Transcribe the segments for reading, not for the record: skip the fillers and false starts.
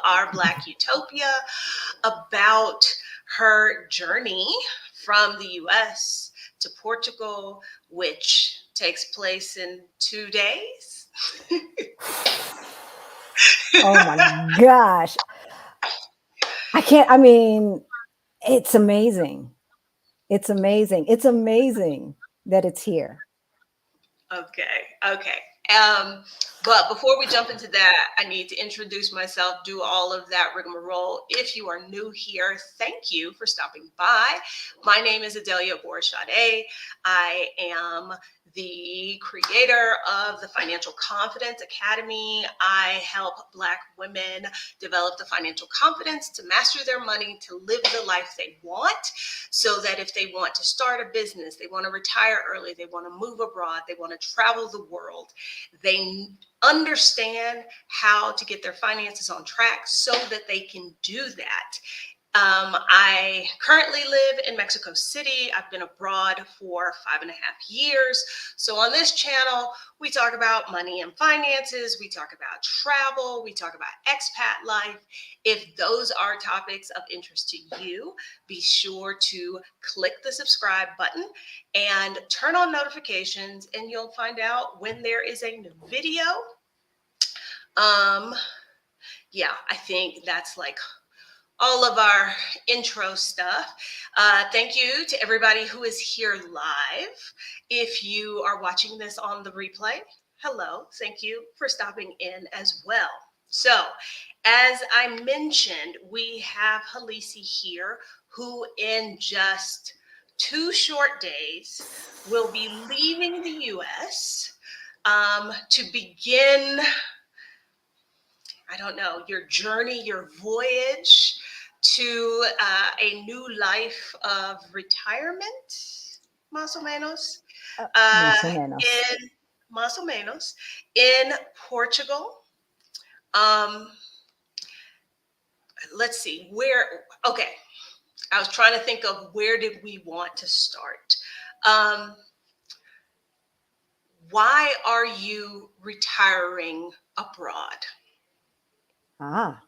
Our Black Utopia, about her journey from the US to Portugal, which takes place in 2 days. Oh my gosh. I mean, it's amazing. It's amazing. It's amazing that it's here. Okay. Um, but before we jump into that, I need to introduce myself, do all of that rigmarole. If you are new here, thank you for stopping by. My name is Adelia Borshade. I am the creator of the Financial Confidence Academy. I help Black women develop the financial confidence to master their money, to live the life they want, so that if they want to start a business, they want to retire early, they want to move abroad, they want to travel the world, they understand how to get their finances on track so that they can do that. I currently live in Mexico City. I've been abroad for 5.5 years. So on this channel, we talk about money and finances. We talk about travel. We talk about expat life. If those are topics of interest to you, be sure to click the subscribe button and turn on notifications, and you'll find out when there is a new video. Um, yeah, I think that's like all of our intro stuff. Thank you to everybody who is here live. If you are watching this on the replay, hello, thank you for stopping in as well. So, as I mentioned, we have Halaisi here, who in just 2 short days will be leaving the US to begin, I don't know, your journey, your voyage to a new life of retirement, más o menos, Más o menos. in más o menos in Portugal. Um, let's see where. Okay, I was trying to think of where did we want to start. Um, why are you retiring abroad? Ah.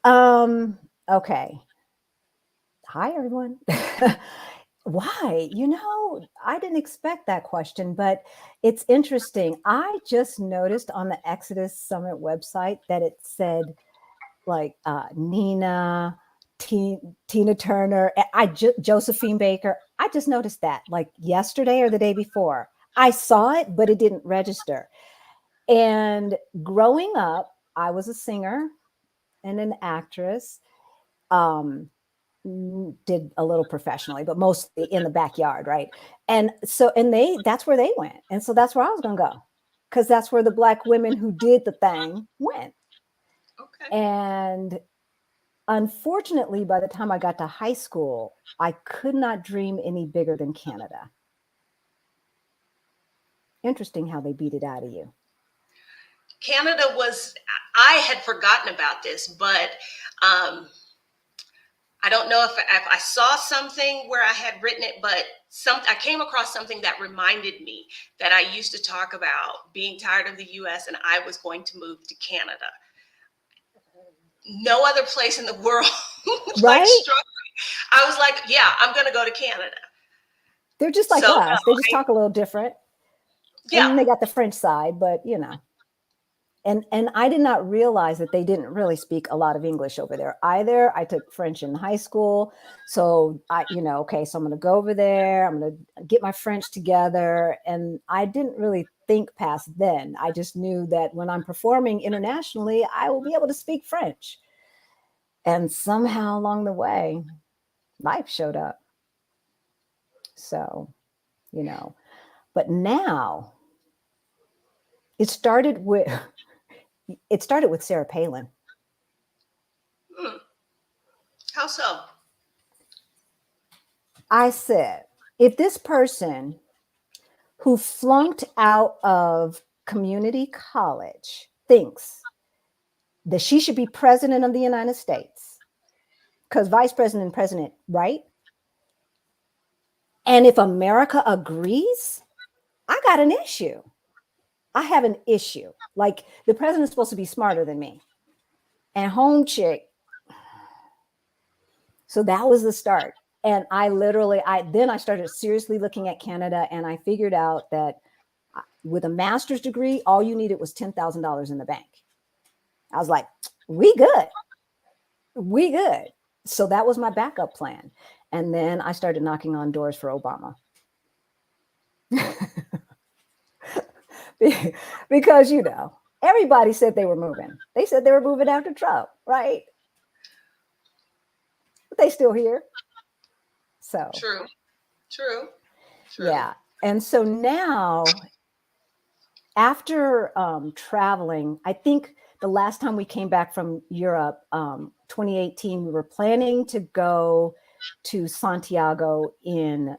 Um, okay. Hi everyone. Why? I didn't expect that question, but it's interesting. I just noticed on the Exodus Summit website that it said like Nina, Tina Turner, Josephine Baker. I just noticed that like yesterday or the day before. I saw it, but it didn't register. And growing up, I was a singer and an actress. Um, did a little professionally, but mostly in the backyard, right? And so, and that's where they went. And so that's where I was going to go because that's where the Black women who did the thing went. Okay. And unfortunately, by the time I got to high school, I could not dream any bigger than Canada. Interesting how they beat it out of you. Canada was, I had forgotten about this, but I don't know if I saw something where I had written it, but I came across something that reminded me that I used to talk about being tired of the US and I was going to move to Canada. No other place in the world like Right? struck me. I was like, yeah, I'm going to go to Canada. They're just like So, no, us. They just talk a little different. And yeah. then they got the French side, but and I did not realize that they didn't really speak a lot of English over there either. I took French in high school, so okay, so I'm going to go over there. I'm going to get my French together, and I didn't really think past then. I just knew that when I'm performing internationally, I will be able to speak French. And somehow along the way, life showed up. So, but now it started with Sarah Palin. Hmm. How so? I said, if this person who flunked out of community college thinks that she should be president of the United States, because vice president and president, right? And if America agrees, I got an issue. I have an issue. Like the president's supposed to be smarter than me. and home chick. So that was the start. And then I started seriously looking at Canada, and I figured out that with a master's degree, all you needed was $10,000 in the bank. I was like, we good. We good. So that was my backup plan. And then I started knocking on doors for Obama. Because, everybody said they were moving. They said they were moving after Trump, right? But they still here. So True. yeah. And so now, after traveling, I think the last time we came back from Europe, 2018, we were planning to go to Santiago in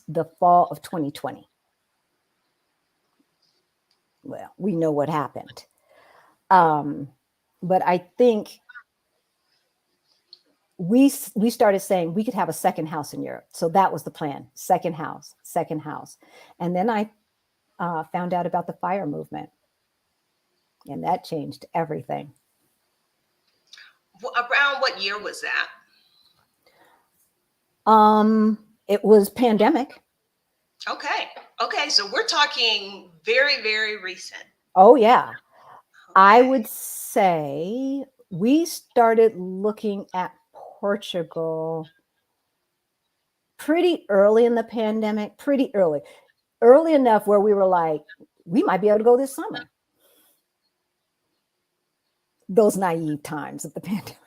the fall of 2020. Well, we know what happened. But I think we started saying we could have a second house in Europe. So that was the plan. Second house. And then I found out about the FIRE movement. And that changed everything. Around what year was that? It was pandemic. Okay. So we're talking very, very recent. Oh yeah. Okay. I would say we started looking at Portugal pretty early in the pandemic, early enough where we were like, we might be able to go this summer. Those naive times of the pandemic.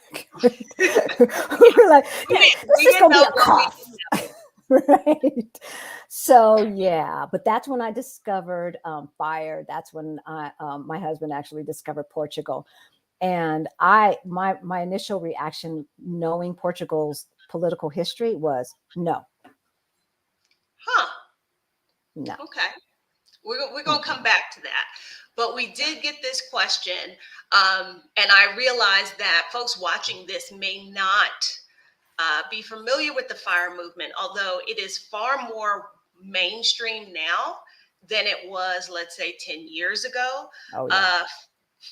We're like, this is going to be a cough. Right. So yeah, but that's when I discovered FIRE. That's when my husband actually discovered Portugal. And my initial reaction, knowing Portugal's political history, was no. No. Okay. We're going to come back to that. But we did get this question. And I realized that folks watching this may not be familiar with the FIRE movement, although it is far more mainstream now than it was, let's say, 10 years ago. Oh, yeah.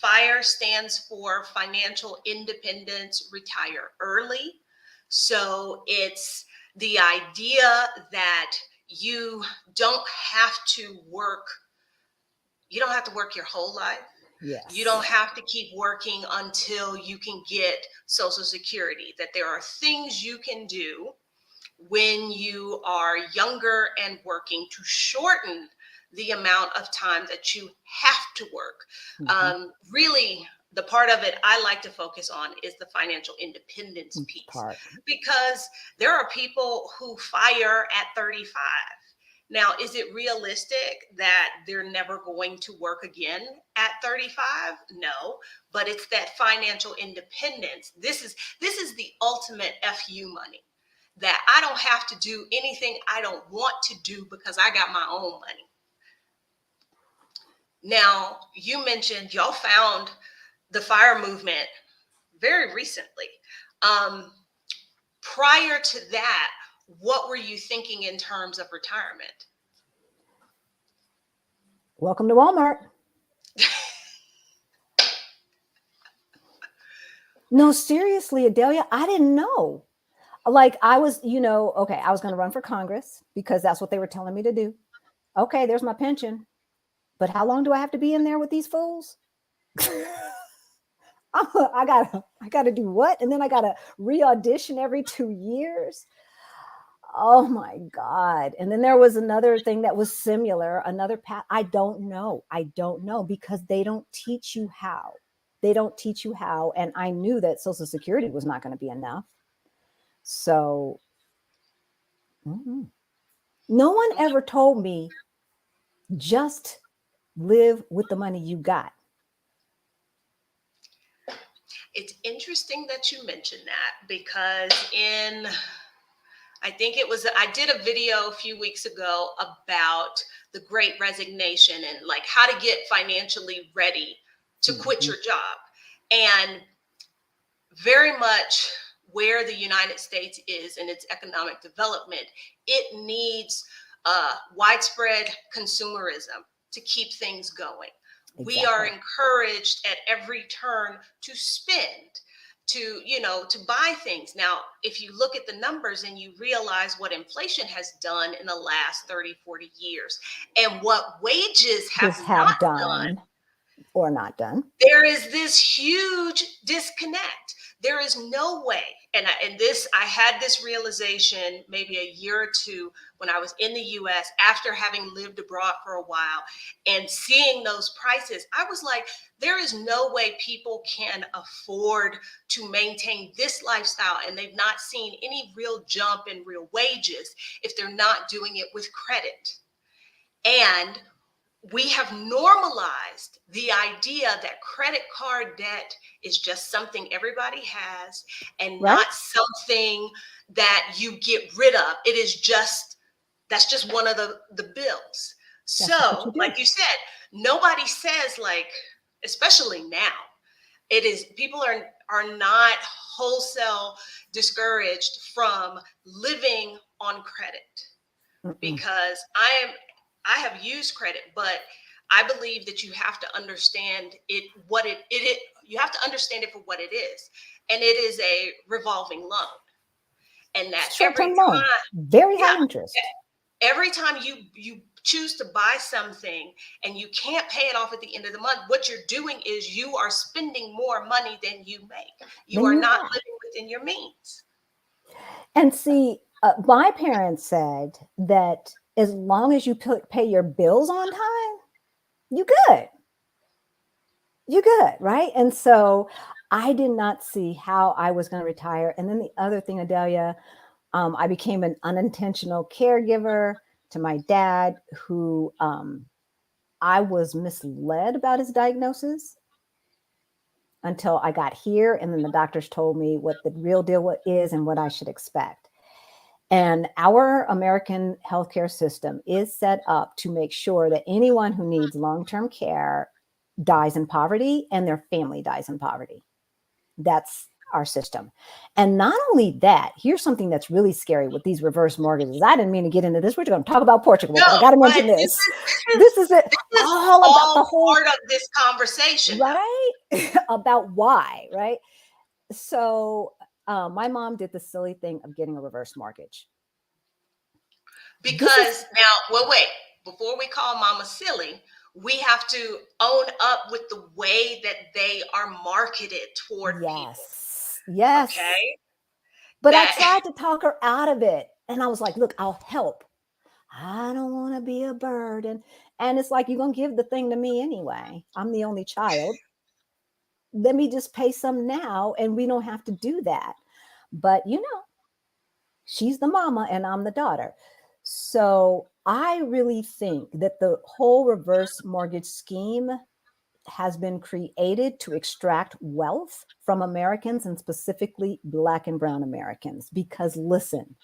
FIRE stands for Financial Independence, Retire Early. So it's the idea that you don't have to work. You don't have to work your whole life. Yes. You don't have to keep working until you can get Social Security, that there are things you can do when you are younger and working to shorten the amount of time that you have to work. Mm-hmm. Really, the part of it I like to focus on is the financial independence piece, because there are people who FIRE at 35. Now, is it realistic that they're never going to work again at 35? No, but it's that financial independence. This is the ultimate FU money, that I don't have to do anything I don't want to do because I got my own money. Now, you mentioned y'all found the FIRE movement very recently. Prior to that, what were you thinking in terms of retirement? Welcome to Walmart. No, seriously, Adelia, I didn't know. Like I was, okay, I was going to run for Congress because that's what they were telling me to do. Okay, there's my pension. But how long do I have to be in there with these fools? I gotta do what? And then I gotta re-audition every 2 years. Oh my God. And then there was another thing that was similar, another path. I don't know because they don't teach you how. And I knew that Social Security was not going to be enough. So no one ever told me just live with the money you got. It's interesting that you mentioned that, because I think I did a video a few weeks ago about the Great Resignation and like how to get financially ready to quit your job. And very much where the United States is in its economic development, it needs widespread consumerism to keep things going. We are Exactly. encouraged at every turn to spend, to buy things. Now, if you look at the numbers and you realize what inflation has done in the last 30, 40 years and what wages have Just not have done, done or not done. there is this huge disconnect. There is no way, I had this realization maybe a year or two when I was in the US after having lived abroad for a while and seeing those prices. I was like, there is no way people can afford to maintain this lifestyle and they've not seen any real jump in real wages if they're not doing it with credit. And we have normalized the idea that credit card debt is just something everybody has and Right? not something that you get rid of. It is just, that's just one of the bills. That's just what you So, do. like you said, nobody says, like, especially now, it is, people are not wholesale discouraged from living on credit, Mm-mm. because I have used credit, but I believe that you have to understand it, you have to understand it for what it is. And it is a revolving loan. And that every Short-term loan, time, very yeah, high interest. every time you choose to buy something and you can't pay it off at the end of the month, what you're doing is you are spending more money than you make. You Then are you not have. living within your means. And see, my parents said that as long as you pay your bills on time, you good. You good, right? And so I did not see how I was going to retire. And then the other thing, Adelia, I became an unintentional caregiver to my dad, who I was misled about his diagnosis until I got here. And then the doctors told me what the real deal is and what I should expect. And our American healthcare system is set up to make sure that anyone who needs long term care dies in poverty and their family dies in poverty. That's our system. And not only that, here's something that's really scary with these reverse mortgages. I didn't mean to get into this. We're going to talk about Portugal, No, but I got to but mention this this. is This is it, this is all about all the whole, part of this conversation, though. right? About why, right? So my mom did the silly thing of getting a reverse mortgage. This is, Because now, well, wait, before we call mama silly, we have to own up with the way that they are marketed toward people. yes, yes. Okay. But I That tried to talk her out of it. And I was like, look, I'll help. I don't want to be a burden. And it's like, you're going to give the thing to me anyway. I'm the only child. Let me just pay some now and we don't have to do that. But she's the mama and I'm the daughter. So I really think that the whole reverse mortgage scheme has been created to extract wealth from Americans, and specifically Black and Brown Americans. Because listen,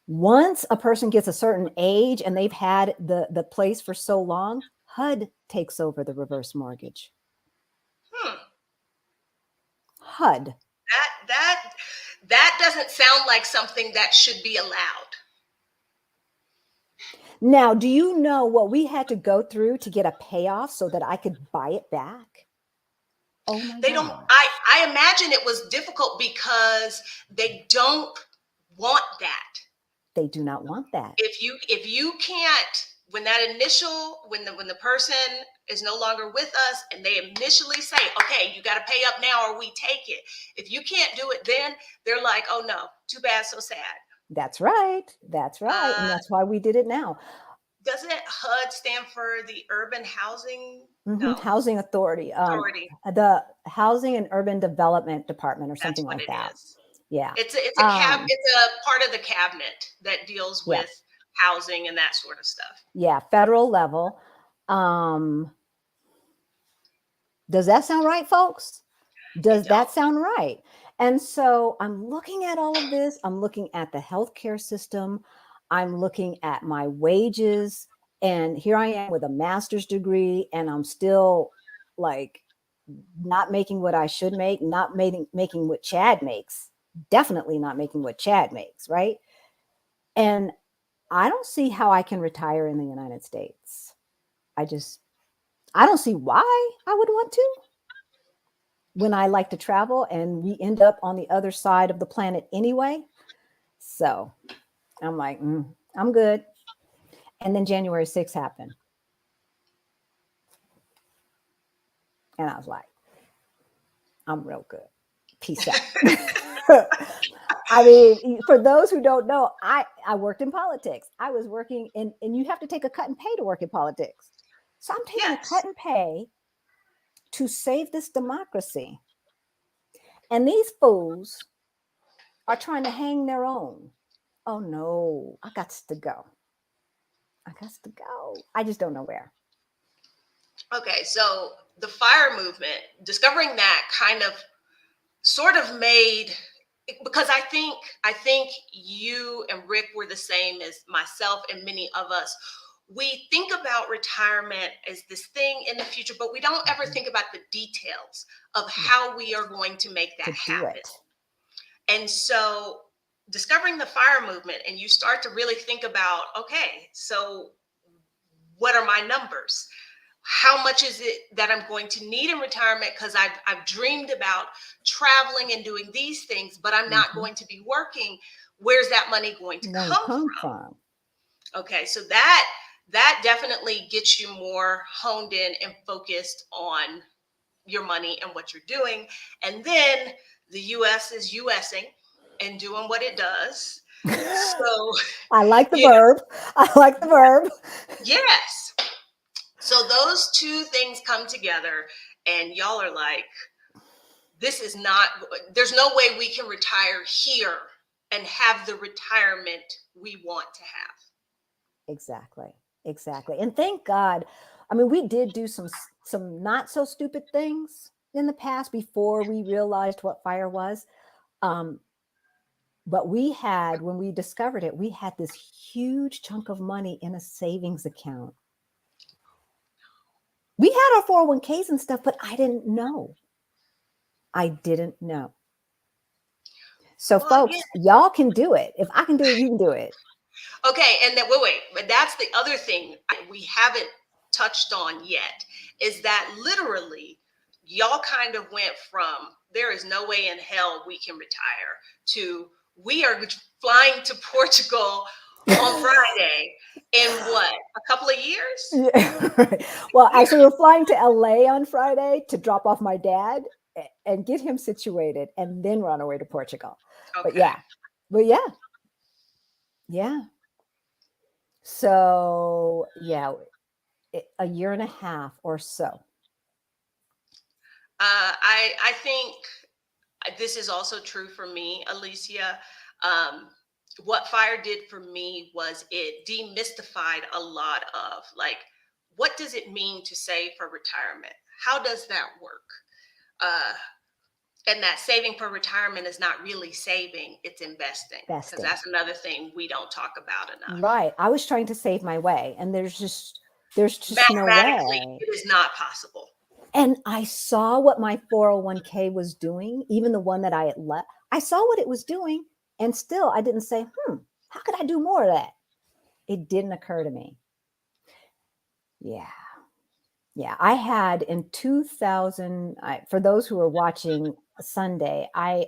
once a person gets a certain age and they've had the place for so long, HUD takes over the reverse mortgage. hmm, HUD. that that doesn't sound like something that should be allowed. Now, do you know what we had to go through to get a payoff so that I could buy it back? Oh my They don't, I gosh. I imagine it was difficult because they don't want that. They do not want that. If you can't, when that initial, when the person is no longer with us and they initially say, okay, you got to pay up now or we take it, if you can't do it, then they're like, oh no, too bad, so sad. That's right. That's right. And uh that's why we did it now. doesn't HUD stand for the urban housing? Mhm. No, Housing Authority, authority. the Housing and Urban Development Department, or That's something what like it that. is. Yeah. It's a part of the cabinet that deals Yeah. with housing and that sort of stuff. Yeah. Federal level. Um, does that sound right, folks? It Does that don't. sound right? And so I'm looking at all of this. I'm looking at the healthcare system. I'm looking at my wages. And here I am with a master's degree, and I'm still like not making what I should make, not making what Chad makes, definitely not making what Chad makes, right? And I don't see how I can retire in the United States. I just, I don't see why I would want to when I like to travel and we end up on the other side of the planet anyway. So I'm like, I'm good. And then January 6th happened. And I was like, I'm real good. Peace out. I mean, for those who don't know, I worked in politics. I was working and you have to take a cut and pay to work in politics. So I'm taking a Yes. cut and pay to save this democracy. And these fools are trying to hang their own. Oh no, I got to go. I got to go. I just don't know where. Okay, so the fire movement, discovering that kind of sort of made, because I think you and Rick were the same as myself and many of us. We think about retirement as this thing in the future, but we don't ever think about the details of how we are going to make that To do happen. it. And so discovering the fire movement, and you start to really think about, okay, so what are my numbers? How much is it that I'm going to need in retirement? Because I've dreamed about traveling and doing these things, but I'm not going to be working. Where's that money going to Gonna come come from? from. Okay, so that definitely gets you more honed in and focused on your money and what you're doing. And then the US is USing and doing what it does. So I like the you know, verb. I like the verb. yes. So those two things come together, and y'all are like, this is not, there's no way we can retire here and have the retirement we want to have. Exactly. Exactly. And thank God. I mean, we did do some not so stupid things in the past before we realized what fire was. Um, but we had, when we discovered it, we had this huge chunk of money in a savings account. We had our 401ks and stuff, but I didn't know. I didn't know. So, Well, yeah. folks, y'all can do it. If I can do it, you can do it. Okay, and then wait, but that's the other thing we haven't touched on yet is that literally y'all kind of went from there is no way in hell we can retire to we are flying to Portugal on Friday in what, a couple of years? Yeah, right. Well, actually, we're flying to LA on Friday to drop off my dad and get him situated and then run away to Portugal. But Okay. yeah, yeah. So, yeah, a year and a half or so. I think this is also true for me, Alicia. Um, what fire did for me was it demystified a lot of like, what does it mean to save for retirement? How does that work? Uh, and that saving for retirement is not really saving, it's investing, because Investing. that's another thing we don't talk about enough. Right. I was trying to save my way, and there's no Mathematically, way. it is not possible. And I saw what my 401k was doing, even the one that I had left. I saw what it was doing, and still I didn't say, how could I do more of that? It didn't occur to me. Yeah. Yeah. I had in 2000, for those who are watching Sunday, I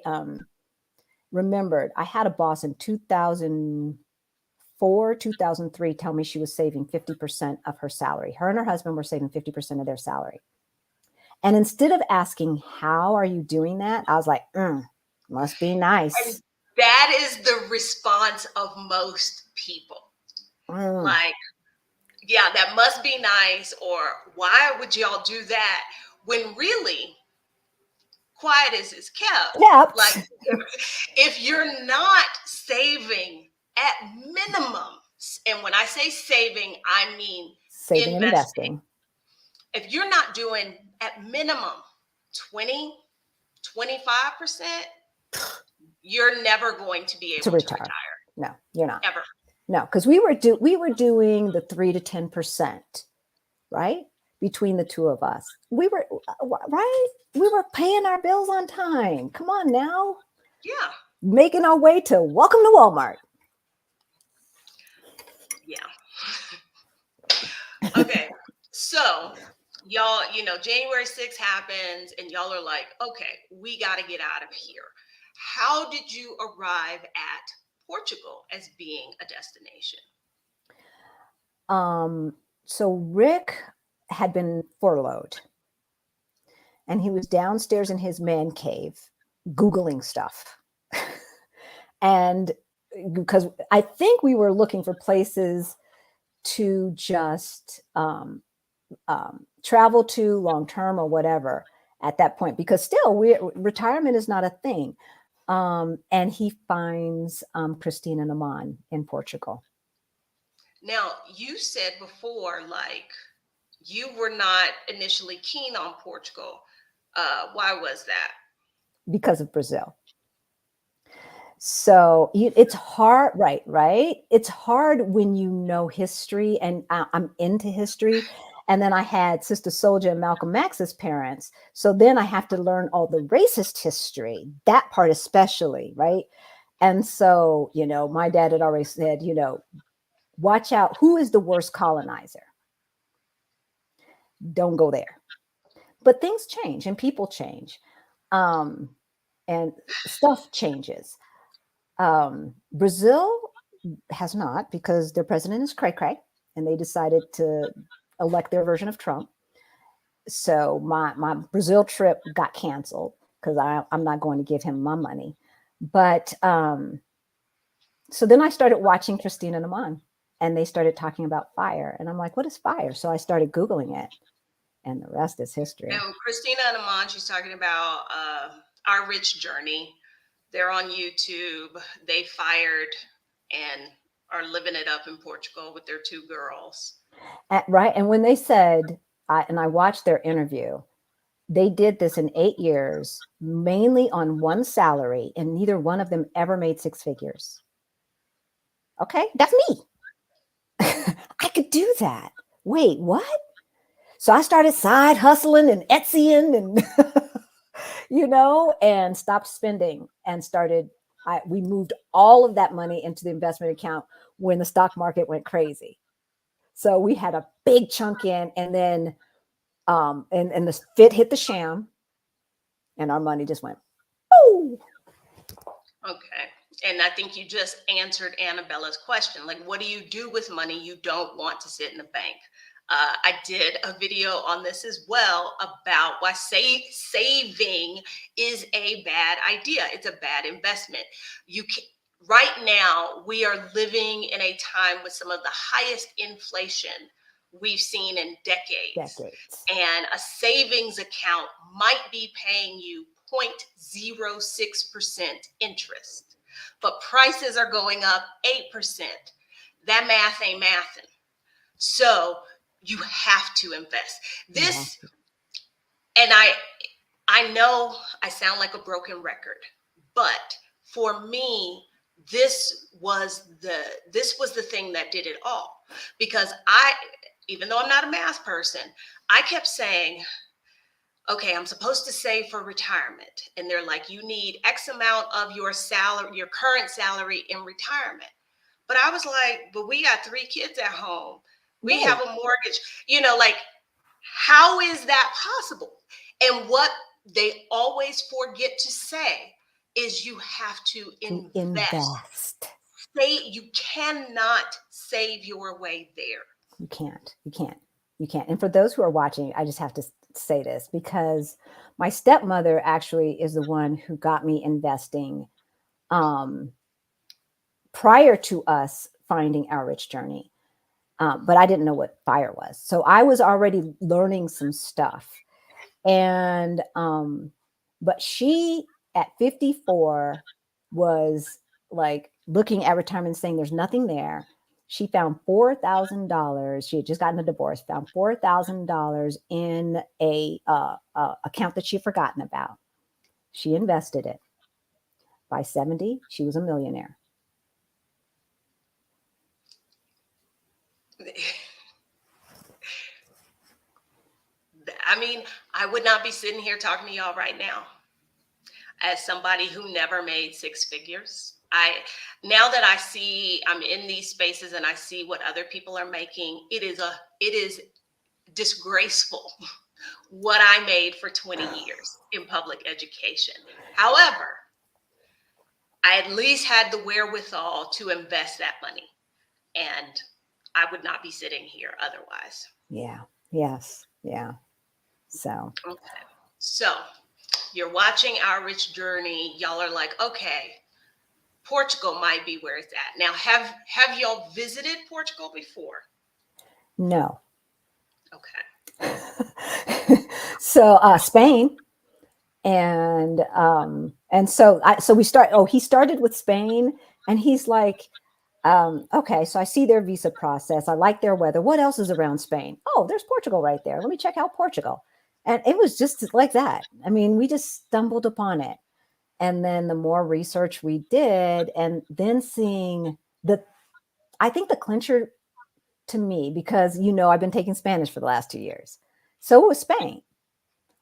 remembered I had a boss in 2004, 2003 tell me she was saving 50% of her salary. Her and her husband were saving 50% of their salary. And instead of asking, how are you doing that? I was like, must be And nice. that is the response of most people. Like, yeah, that must be nice, or why would y'all do that? When really, quiet as it's kept. Like, Kept. if you're not saving at minimum, and when I say saving, I mean Saving and investing. investing. If you're not doing at minimum 20, 25%, you're never going to be To able to retire. retire. No, you're not. Ever. No, because we were doing the 3 to 10%, right? Between the two of us. We were right. We were paying our bills on time. Come on now. Yeah. Making our way to welcome to Walmart. Yeah. Okay. So y'all, January 6th happens and y'all are like, okay, we got to get out of here. How did you arrive at Portugal as being a destination? So Rick had been furloughed and he was downstairs in his man cave Googling stuff. And because I think we were looking for places to just travel to long term or whatever at that point, because still retirement is not a thing. And he finds Christina and Aman in Portugal. Now, you said before, like, you were not initially keen on Portugal. Why was that? Because of Brazil. So it's hard, right? It's hard when you know history, and I'm into history. And then I had Sister Soldier and Malcolm X's parents. So then I have to learn all the racist history, that part especially, right? And so, my dad had already said, watch out, who is the worst colonizer? Don't go there. But things change and people change. And stuff changes. Brazil has not, because their president is cray cray, and they decided to elect their version of Trump. So my Brazil trip got canceled because I'm not going to give him my money. But so then I started watching Christina and Aman, and they started talking about fire, and I'm like, what is fire? So I started Googling it, and the rest is history. And Christina and Aman, she's talking about Our Rich Journey. They're on YouTube. They fired and are living it up in Portugal with their two girls. Right. And when they said, I watched their interview, they did this in 8 years, mainly on one salary, and neither one of them ever made six figures. Okay, that's me. I could do that. Wait, what? So I started side hustling and Etsying and, and stopped spending and we moved all of that money into the investment account when the stock market went crazy. So we had a big chunk in, and then, and the fit hit the sham, and our money just went, oh. Okay. And I think you just answered Annabella's question. Like, what do you do with money you don't want to sit in the bank? I did a video on this as well about why saving is a bad idea. It's a bad investment. Right now, we are living in a time with some of the highest inflation we've seen in decades. And a savings account might be paying you 0.06% interest, but prices are going up 8%. That math ain't mathing. So you have to invest. This, and I know I sound like a broken record, but for me, this was the thing that did it all. Because even though I'm not a math person, I kept saying, okay, I'm supposed to save for retirement. And they're like, you need X amount of your salary, your current salary in retirement. But I was like, but we got 3 kids at home. We have a mortgage, like, how is that possible? And what they always forget to say is you have to invest. You cannot save your way there. You can't. And for those who are watching, I just have to say this, because my stepmother actually is the one who got me investing prior to us finding Our Rich Journey. But I didn't know what fire was. So I was already learning some stuff. And, but she at 54 was like looking at retirement saying there's nothing there. She found $4,000. She had just gotten a divorce, found $4,000 in a account that she'd forgotten about. She invested it. By 70, she was a millionaire. I mean, I would not be sitting here talking to y'all right now as somebody who never made six figures. Now that I'm in these spaces and I see what other people are making, it is disgraceful what I made for 20 years in public education. However, I at least had the wherewithal to invest that money, and I would not be sitting here otherwise. Yeah. Yes. Yeah. So, Okay. So you're watching our rich journey. Y'all are like, okay, Portugal might be where it's at. Now, have y'all visited Portugal before? no. Okay. So, Spain. And so we start, oh, he started with Spain, and he's like, okay, so I see their visa process. I like their weather. What else is around Spain? Oh, there's Portugal right there. Let me check out Portugal. And it was just like that. I mean, we just stumbled upon it. And then the more research we did, and then seeing I think the clincher to me, because, I've been taking Spanish for the last 2 years. So it was Spain,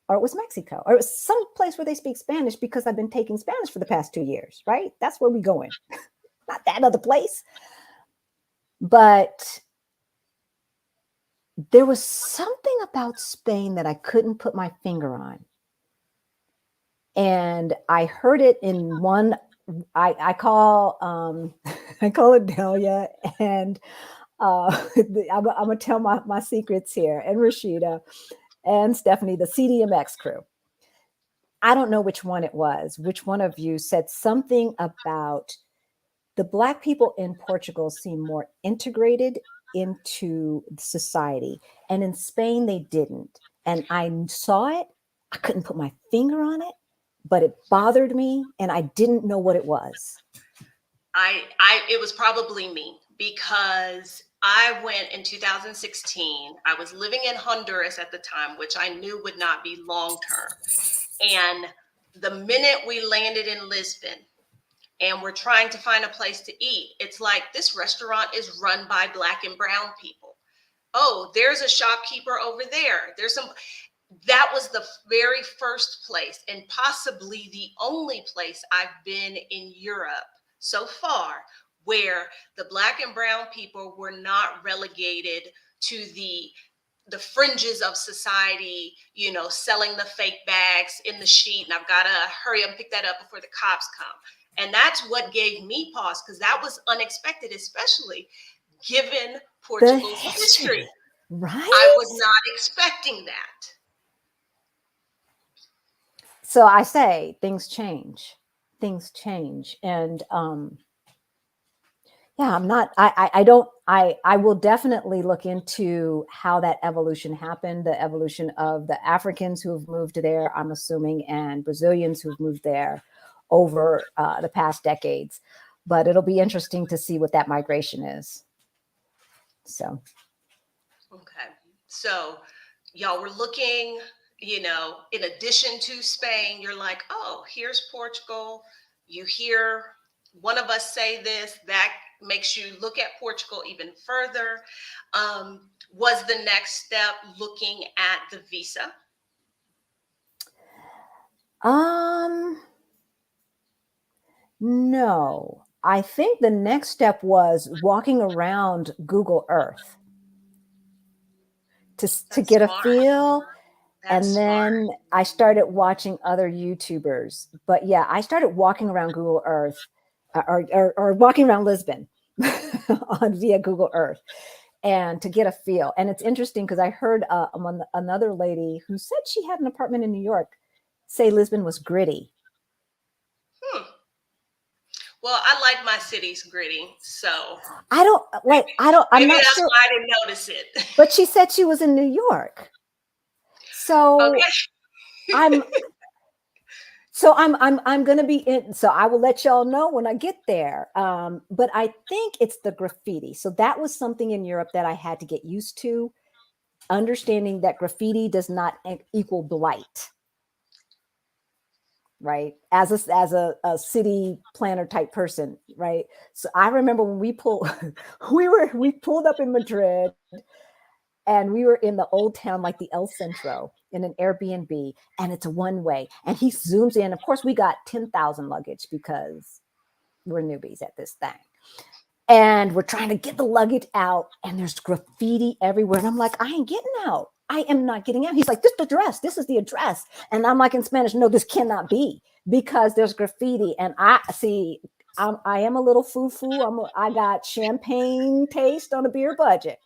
or it was Mexico, or it was some place where they speak Spanish, because I've been taking Spanish for the past 2 years, right? That's where we going. Not that other place. But there was something about Spain that I couldn't put my finger on. And I heard it in one, I call, I call it Delia, and I'm gonna tell my secrets here, and Rashida and Stephanie, the CDMX crew. I don't know which one it was. Which one of you said something about the Black people in Portugal seem more integrated into society, and in Spain they didn't. And I saw it. I couldn't put my finger on it, but it bothered me, and I didn't know what it was. It was probably me, because I went in 2016. I was living in Honduras at the time, which I knew would not be long term. And the minute we landed in Lisbon and we're trying to find a place to eat, it's like, this restaurant is run by Black and brown people. Oh, there's a shopkeeper over there. That was the very first place, and possibly the only place I've been in Europe so far where the Black and brown people were not relegated to the fringes of society, selling the fake bags in the sheet, and I've got to hurry up and pick that up before the cops come. And that's what gave me pause, because that was unexpected, especially given Portugal's history. Right? I was not expecting that. So I say things change. And yeah, I'm not, I don't, I will definitely look into how that evolution happened, the evolution of the Africans who have moved there, I'm assuming, and Brazilians who've moved there over the past decades. But it'll be interesting to see what that migration is. So. Okay. So y'all were looking, in addition to Spain, you're like, oh, here's Portugal. You hear one of us say this, that makes you look at Portugal even further. Was the next step looking at the visa? No, I think the next step was walking around Google Earth to get a feel. And then I started watching other YouTubers. But yeah, I started walking around Google Earth, or walking around Lisbon via Google Earth, and to get a feel. And it's interesting because I heard another lady who said she had an apartment in New York say Lisbon was gritty. Well, I like my cities gritty, so I'm maybe not that's sure. why I didn't notice it. But she said she was in New York. So okay. I'm going to be in. So I will let y'all know when I get there. But I think it's the graffiti. So that was something in Europe that I had to get used to, understanding that graffiti does not equal blight. Right. As a city planner type person. Right. So I remember when we pulled up in Madrid, and we were in the old town, like the El Centro, in an Airbnb, and it's a one way. And he zooms in. Of course, we got 10,000 luggage because we're newbies at this thing. And we're trying to get the luggage out, and there's graffiti everywhere. And I'm like, I ain't getting out. I am not getting out. He's like, this is the address. And I'm like in Spanish, no, this cannot be, because there's graffiti. And I am a little foo-foo. I got champagne taste on a beer budget,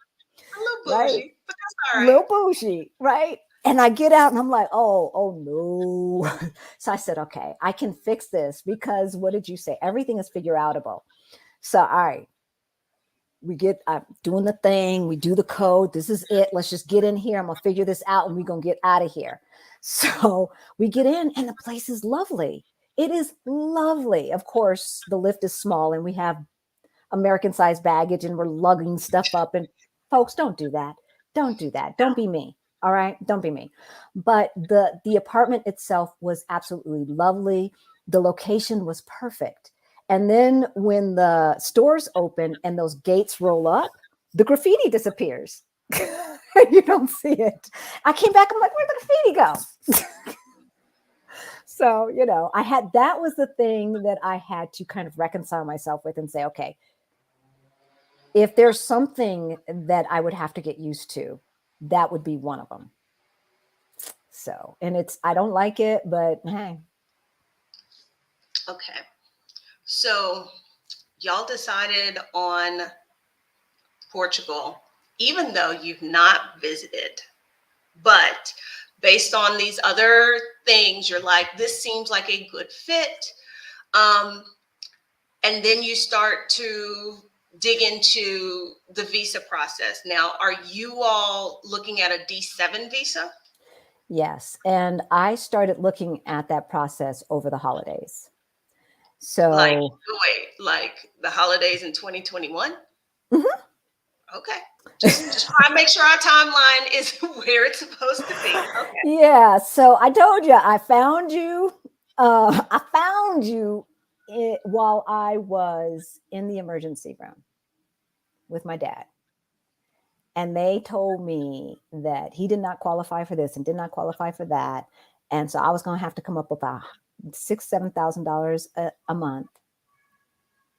A little right? bougie, but that's all right. Little bougie, right? And I get out and I'm like, oh no. So I said, okay, I can fix this, because what did you say? Everything is figure outable. So, all right, I'm doing the thing. We do the code. This is it. Let's just get in here. I'm going to figure this out and we're going to get out of here. So we get in and the place is lovely. It is lovely. Of course, the lift is small and we have American sized baggage and we're lugging stuff up. And folks, don't do that. Don't do that. Don't be me. All right. Don't be me. But the apartment itself was absolutely lovely. The location was perfect. And then when the stores open and those gates roll up, the graffiti disappears. You don't see it. I came back. I'm like, where'd the graffiti go? So, that was the thing that I had to kind of reconcile myself with and say, okay, if there's something that I would have to get used to, that would be one of them. So, and I don't like it, but hey. Okay. So y'all decided on Portugal, even though you've not visited, but based on these other things, you're like, this seems like a good fit. And then you start to dig into the visa process. Now, are you all looking at a D7 visa? Yes. And I started looking at that process over the holidays. So, like the holidays in 2021? Mm-hmm. Okay. Just try to make sure our timeline is where it's supposed to be. Okay. Yeah. So I told you, I found you. While I was in the emergency room with my dad. And they told me that he did not qualify for this and did not qualify for that. And so I was going to have to come up with about $6,000-7,000 a month.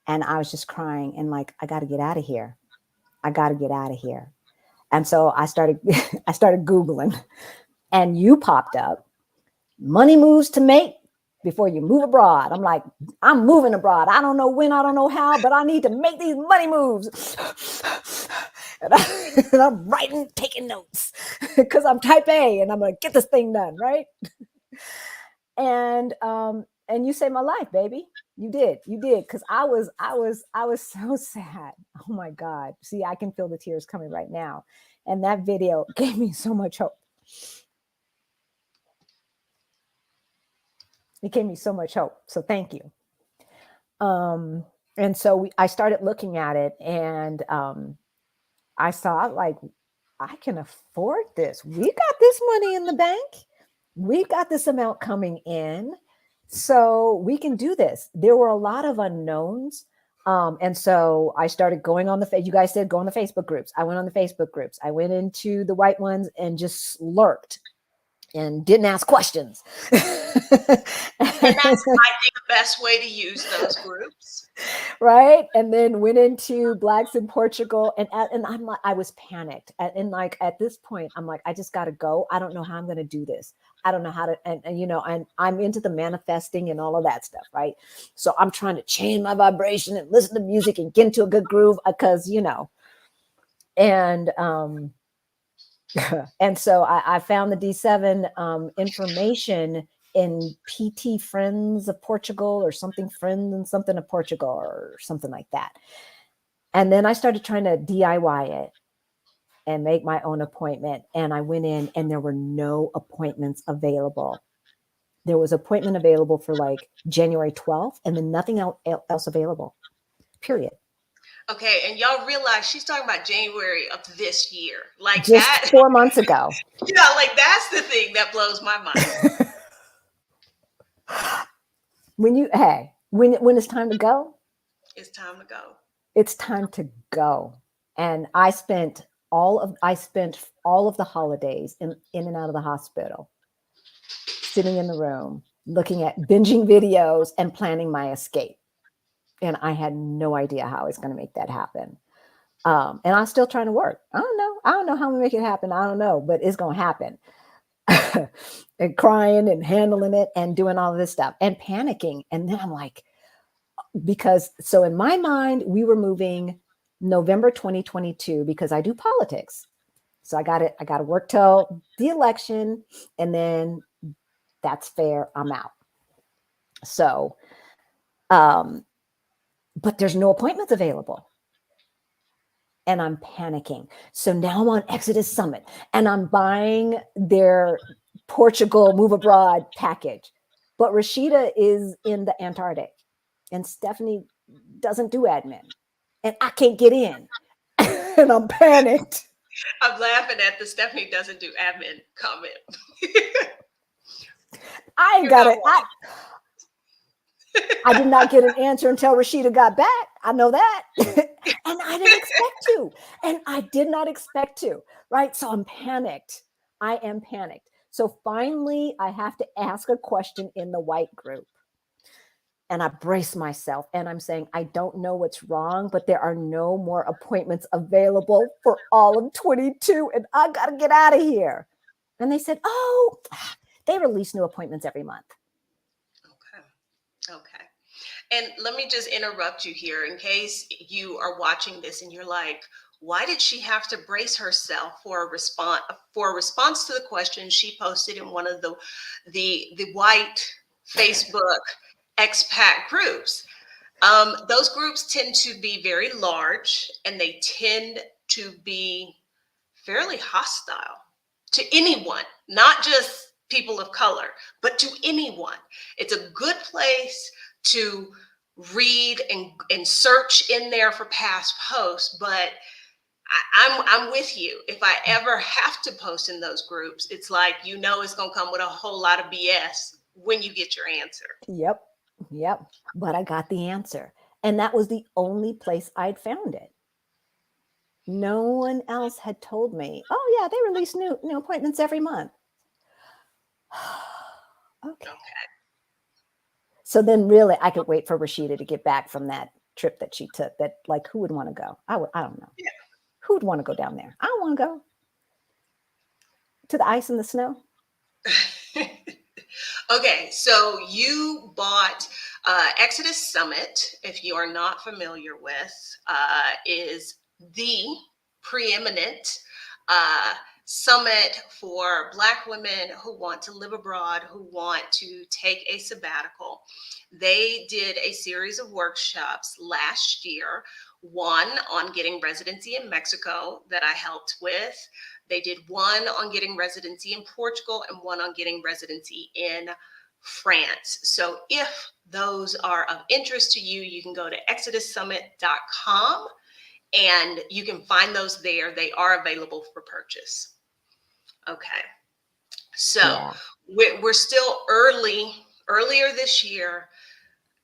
And I was just crying and like, I got to get out of here. I got to get out of here. And so I started Googling, and you popped up. Money moves to make before you move abroad. I'm like, I'm moving abroad. I don't know when, I don't know how, but I need to make these money moves. And I'm writing, taking notes because I'm type A and I'm going to get this thing done. Right. And you saved my life, baby. You did. Cause I was so sad. Oh my God. See, I can feel the tears coming right now. And that video gave me so much hope. It gave me so much hope. So thank you. And so I started looking at it, and I saw like, I can afford this. We got this money in the bank. We got this amount coming in. So we can do this. There were a lot of unknowns. And so I started going on you guys said go on the Facebook groups. I went on the Facebook groups. I went into the white ones and just lurked and didn't ask questions. And that's, I think, the best way to use those groups. Right. And then went into Blacks in Portugal, and I'm like, I was panicked. And like, at this point, I'm like, I just got to go. I don't know how I'm going to do this. I don't know how to, and I'm into the manifesting and all of that stuff. Right. So I'm trying to change my vibration and listen to music and get into a good groove because, and, and so I found the D7 information in PT Friends of Portugal or something, Friends and something of Portugal or something like that. And then I started trying to DIY it and make my own appointment. And I went in and there were no appointments available. There was appointment available for like January 12th and then nothing else available, period. Okay, and y'all realize she's talking about January of this year. Like just that 4 months ago. Like that's the thing that blows my mind. When it's time to go, it's time to go. It's time to go. And I spent all of the holidays in and out of the hospital, sitting in the room, looking at binging videos and planning my escape. And I had no idea how I was going to make that happen. And I'm still trying to work. I don't know. I don't know how we make it happen. I don't know, but it's going to happen. And crying and handling it and doing all of this stuff and panicking. And then I'm like, because so in my mind, we were moving November 2022 because I do politics. So I got it. I got to work till the election, and then that's fair. I'm out. So, um, but there's no appointments available, and I'm panicking. So now I'm on Exodus Summit, and I'm buying their Portugal Move Abroad package, but Rashida is in the Antarctic, and Stephanie doesn't do admin, and I can't get in, and I'm panicked. I'm laughing at the Stephanie doesn't do admin comment. I ain't You're got not it. I did not get an answer until Rashida got back. I know that. And I didn't expect to. And I did not expect to. Right. So I'm panicked. I am panicked. So finally, I have to ask a question in the white group. And I brace myself and I'm saying, I don't know what's wrong, but there are no more appointments available for all of 22. And I got to get out of here. And they said, oh, they release new appointments every month. Okay. Okay. And let me just interrupt you here in case you are watching this and you're like, why did she have to brace herself for a response to the question she posted in one of the white Facebook expat groups? Those groups tend to be very large and they tend to be fairly hostile to anyone, not just people of color, but to anyone. It's a good place to read and search in there for past posts, but I'm with you. If I ever have to post in those groups, it's like it's gonna come with a whole lot of BS when you get your answer. Yep. Yep. But I got the answer. And that was the only place I'd found it. No one else had told me, oh, yeah, they release new appointments every month. Okay. So then really I could wait for Rashida to get back from that trip that she took. That, like, who would want to go? I don't know. Yeah. Who would want to go down there? I don't want to go to the ice and the snow. Okay, so you bought Exodus Summit, if you are not familiar with, is the preeminent uh, summit for Black women who want to live abroad, who want to take a sabbatical. They did a series of workshops last year, one on getting residency in Mexico that I helped with. They did one on getting residency in Portugal and one on getting residency in France. So if those are of interest to you, you can go to exodussummit.com and you can find those there. They are available for purchase. Okay. So Yeah. we're still earlier this year.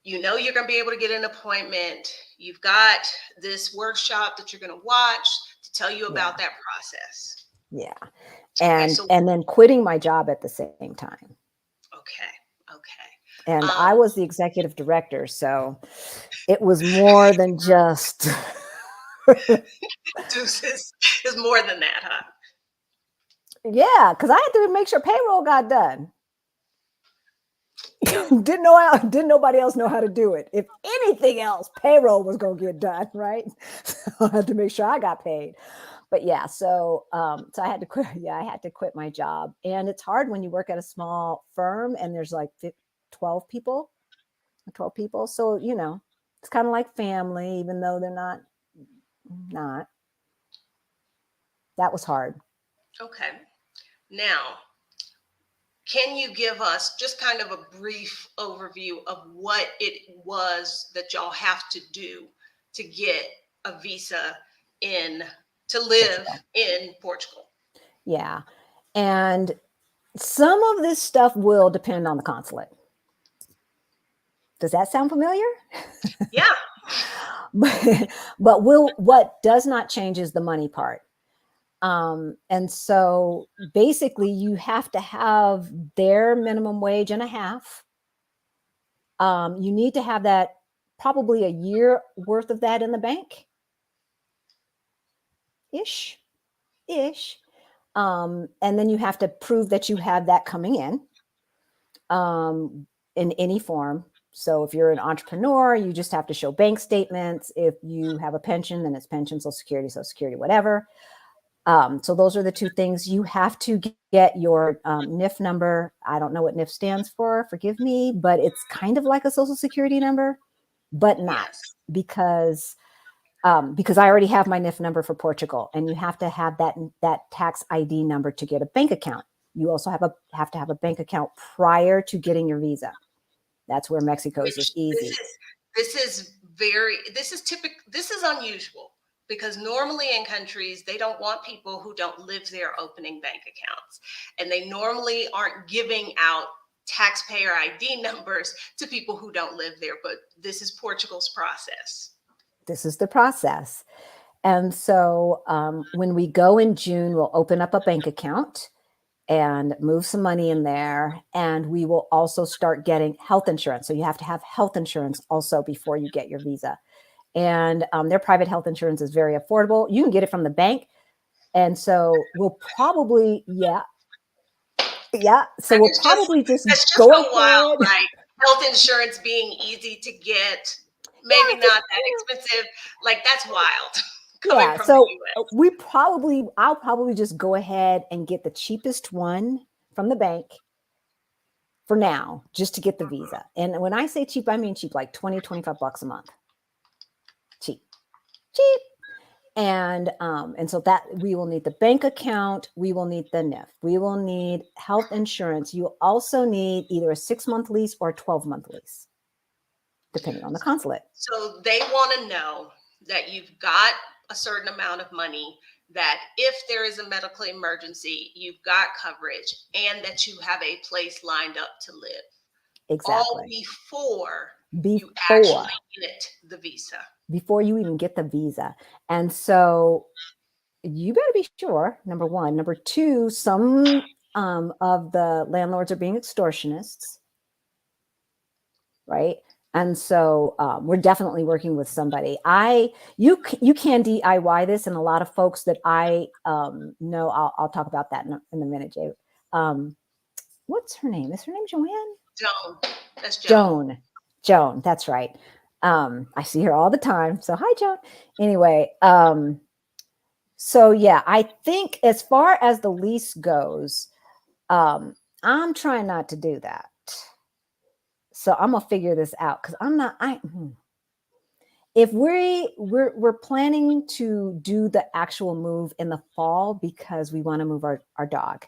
You're going to be able to get an appointment. You've got this workshop that you're going to watch to tell you about that process. Yeah. Okay, And then quitting my job at the same time. Okay. And I was the executive director, so it was more than just Deuces is more than that, huh? yeah, because I had to make sure payroll got done. Yeah. Didn't nobody else know how to do it. If anything else, payroll was gonna get done, right? So I had to make sure I got paid. But yeah, so I had to quit. Yeah, I had to quit my job, and it's hard when you work at a small firm and there's like 12 people. So it's kind of like family, even though they're not. That was hard. Okay. Now, can you give us just kind of a brief overview of what it was that y'all have to do to get a visa to live in Portugal? Yeah. And some of this stuff will depend on the consulate. Does that sound familiar? Yeah. but what does not change is the money part. And so basically you have to have their minimum wage and a half. You need to have that, probably a year worth of that in the bank. ish. And then you have to prove that you have that coming in any form. So if you're an entrepreneur, you just have to show bank statements. If you have a pension, then it's pension, Social Security, whatever. So those are the two things. You have to get your NIF number. I don't know what NIF stands for, forgive me, but it's kind of like a Social Security number, but not Yes. because I already have my NIF number for Portugal, and you have to have that tax ID number to get a bank account. You also have to have a bank account prior to getting your visa. That's where Mexico's is Which easy. this is unusual because normally in countries they don't want people who don't live there opening bank accounts, and they normally aren't giving out taxpayer ID numbers to people who don't live there, but this is Portugal's process. This is the process. And so when we go in June, we'll open up a bank account and move some money in there. And we will also start getting health insurance. So you have to have health insurance also before you get your visa. And their private health insurance is very affordable. You can get it from the bank. And so we'll probably, So we'll probably just That's just go so wild, ahead. right? Health insurance being easy to get, maybe not that expensive. Like, that's wild coming from So the US. I'll probably just go ahead and get the cheapest one from the bank for now, just to get the visa. And when I say cheap, I mean cheap, like 20, 25 bucks a month. Cheap. And so that we will need the bank account, we will need the NIF, we will need health insurance. You also need either a 6-month lease or a 12-month lease, depending on the consulate. So they want to know that you've got a certain amount of money, that if there is a medical emergency, you've got coverage, and that you have a place lined up to live. Exactly. All before you actually get the visa. Before you even get the visa. And so you better be sure, number one. Number two, some of the landlords are being extortionists, right? And so we're definitely working with somebody. You can DIY this, and a lot of folks that I know, I'll talk about that in a minute, Jay. What's her name? Is her name Joanne? Joan. That's Joan. Joan, that's right. I see her all the time. So hi, Joan. Anyway, so yeah, I think as far as the lease goes, I'm trying not to do that. So I'm gonna figure this out because if we're planning to do the actual move in the fall because we want to move our dog.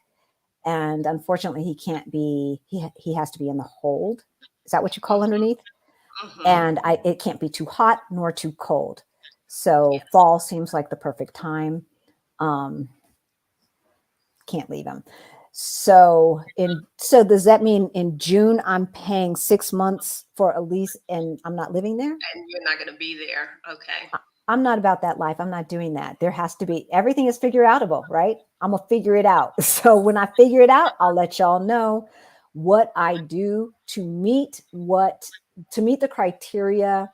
And unfortunately he can't be, he has to be in the hold. Is that what you call underneath? Mm-hmm. And it can't be too hot nor too cold. So fall seems like the perfect time. Can't leave him. So does that mean in June I'm paying 6 months for a lease and I'm not living there? And you're not going to be there. Okay. I'm not about that life. I'm not doing that. There has to be, everything is figure outable, right? I'm gonna figure it out. So when I figure it out, I'll let y'all know what I do to meet the criteria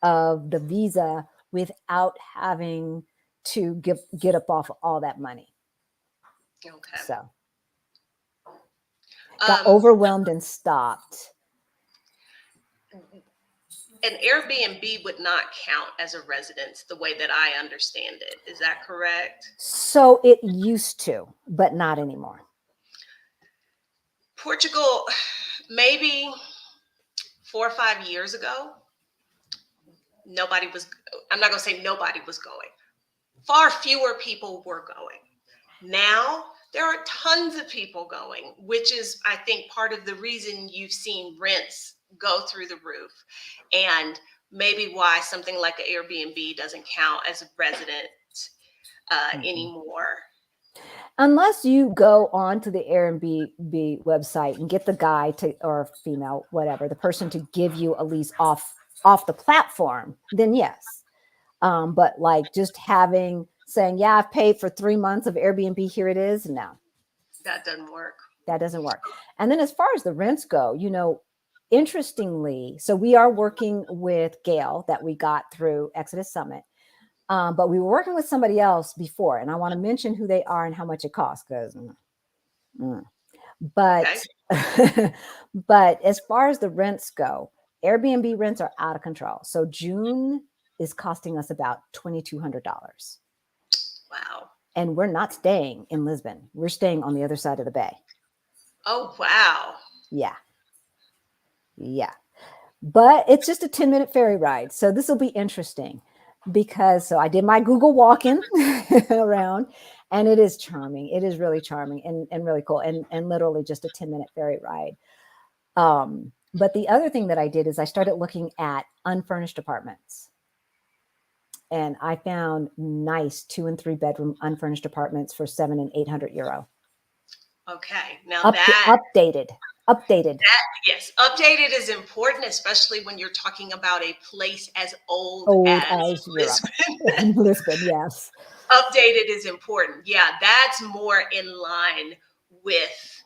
of the visa without having to get up off all that money. Okay. So got overwhelmed and stopped. An Airbnb would not count as a residence the way that I understand it. Is that correct? So it used to, but not anymore. Portugal, maybe 4 or 5 years ago, I'm not going to say nobody was going. Far fewer people were going. Now there are tons of people going, which is, I think, part of the reason you've seen rents go through the roof, and maybe why something like an Airbnb doesn't count as a resident anymore. Unless you go on to the Airbnb website and get the guy or female, whatever, the person to give you a lease off the platform, then yes. But like just saying, yeah, I've paid for 3 months of Airbnb, here it is. No. That doesn't work. That doesn't work. And then as far as the rents go, interestingly, so we are working with Gail that we got through Exodus Summit. But we were working with somebody else before, and I want to mention who they are and how much it costs because, Okay. but, but as far as the rents go, Airbnb rents are out of control. So June is costing us about $2,200. Wow. And we're not staying in Lisbon. We're staying on the other side of the bay. Oh, wow. Yeah. Yeah. But it's just a 10-minute ferry ride. So this will be interesting because so I did my Google walking around, and it is charming. It is really charming and really cool, and literally just a 10-minute ferry ride. But the other thing that I did is I started looking at unfurnished apartments. And I found nice 2 and 3 bedroom unfurnished apartments for 700 and 800 euro. Okay. Now Updated. yes, updated is important, especially when you're talking about a place as old Old as as Europe. Lisbon. Lisbon, yes. Updated is important. Yeah, that's more in line with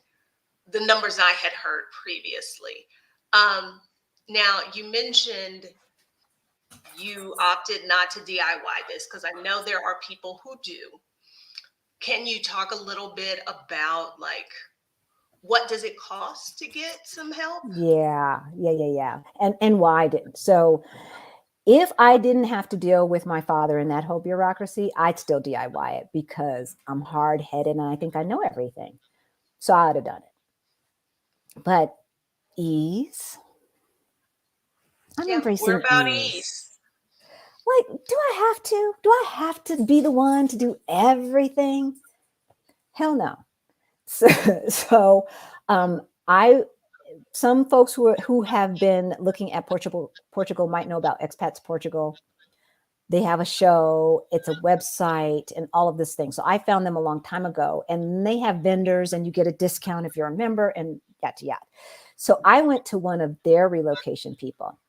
the numbers I had heard previously. Now, you mentioned you opted not to DIY this because I know there are people who do. Can you talk a little bit about like what does it cost to get some help? Yeah. And why I didn't. So if I didn't have to deal with my father and that whole bureaucracy, I'd still DIY it because I'm hard headed and I think I know everything. So I'd have done it. But ease, I'm Yeah, we're embracing about ease. ease. Like, do I have to? Do I have to be the one to do everything? Hell no. So I some folks who have been looking at Portugal might know about Expats Portugal. They have a show, it's a website, and all of this thing. So I found them a long time ago, and they have vendors, and you get a discount if you're a member, and yada yada. So I went to one of their relocation people.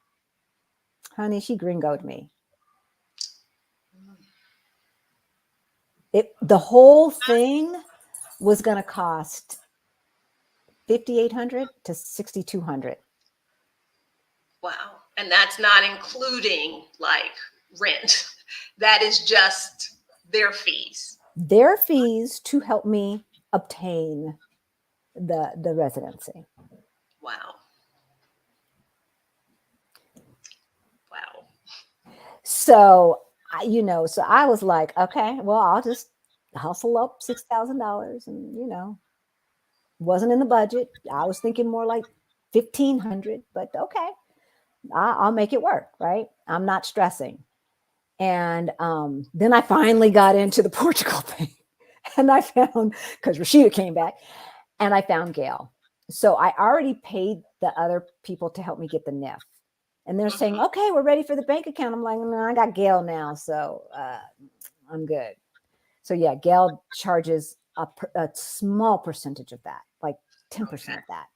Honey, she gringoed me. The whole thing was going to cost 5,800 to 6,200. Wow. And that's not including like rent. That is just their fees. Their fees to help me obtain the residency. Wow. Wow. So so I was like, okay, well, I'll just hustle up $6,000, and wasn't in the budget. I was thinking more like 1,500, but okay, I'll make it work, right? I'm not stressing. And then I finally got into the Portugal thing, and I found because Rashida came back, and I found Gail. So I already paid the other people to help me get the NIF. And they're saying, Mhm. okay, we're ready for the bank account. I'm like, no, I got Gail now. So I'm good. So yeah, Gail charges a small percentage of that, like 10% Okay. of that.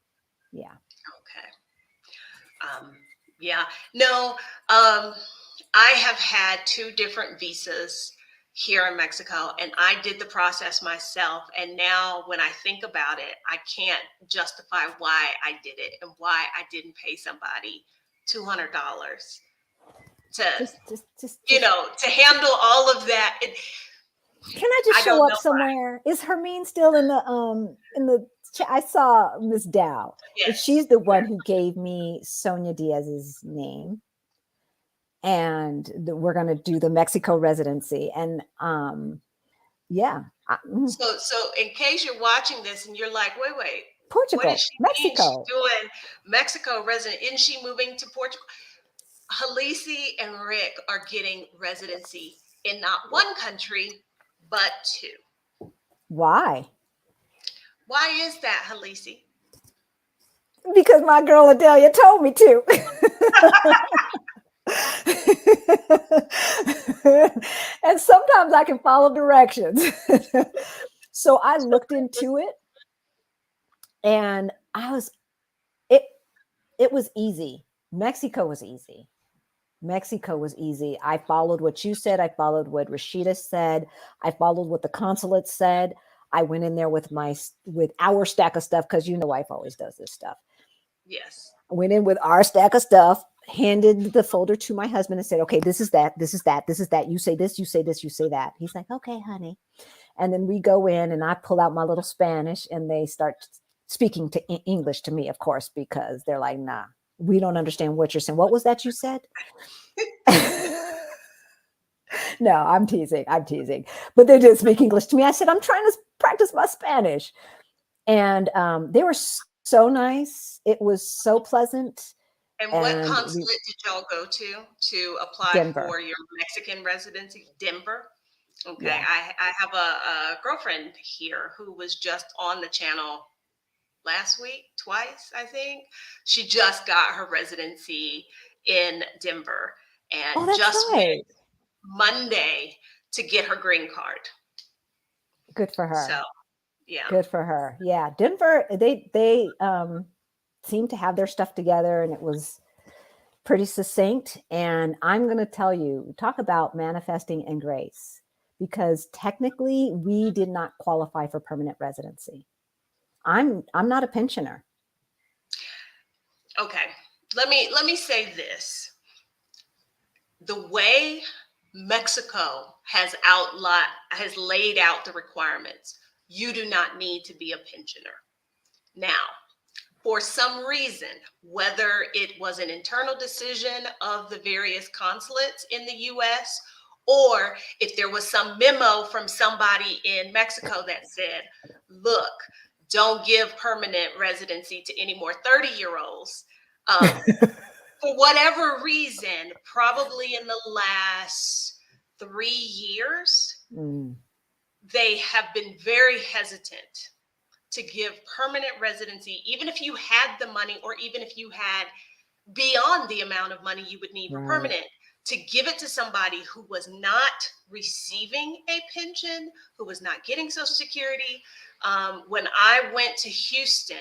Yeah. Okay. Yeah. No, I have had 2 different visas here in Mexico, and I did the process myself. And now when I think about it, I can't justify why I did it and why I didn't pay somebody $200 to, Just to handle all of that. can I just I show don't up know why. somewhere? Is Hermine still in the chat? I saw Miss Dow. Yes. She's the one who gave me Sonia Diaz's name. And we're going to do the Mexico residency. And yeah. So in case you're watching this and you're like, wait, what does Portugal, she mean? She's Mexico. doing Mexico resident. Isn't she moving to Portugal? Halaisi and Rick are getting residency in not one country, but 2. Why? Why is that, Halaisi? Because my girl Adelia told me to. And sometimes I can follow directions. So I looked into it, and it it was easy. Mexico was easy. Mexico was easy. I followed what you said. I followed what Rashida said. I followed what the consulate said. I went in there with our stack of stuff because wife always does this stuff. Yes. I went in with our stack of stuff, handed the folder to my husband and said, okay, this is that, this is that, this is that. You say this, you say this, you say that. He's like, okay, honey. And then we go in and I pull out my little Spanish and they start speaking to English to me, of course, because they're like, nah, we don't understand what you're saying. What was that you said? No, I'm teasing. I'm teasing. But they did speak English to me. I said, I'm trying to practice my Spanish. And they were so nice. It was so pleasant. And what And consulate did y'all go to apply Denver. for your Mexican residency? Denver. Okay, Yeah. I have a girlfriend here who was just on the channel last week, twice, I think. She just got her residency in Denver Oh, and that's just went right. Monday to get her green card. Good for her. So, yeah. Good for her. Yeah. Denver, they seem to have their stuff together and it was pretty succinct. And I'm going to tell you, talk about manifesting and grace, because technically we did not qualify for permanent residency. I'm not a pensioner. Okay. Let me say this. The way Mexico has laid out the requirements, you do not need to be a pensioner. Now, for some reason, whether it was an internal decision of the various consulates in the US, or if there was some memo from somebody in Mexico that said, look, don't give permanent residency to any more 30-year-olds. For whatever reason, probably in the last 3 years, Mm, they have been very hesitant to give permanent residency, even if you had the money or even if you had beyond the amount of money you would need for right. permanent, to give it to somebody who was not receiving a pension, who was not getting Social Security. When I went to Houston,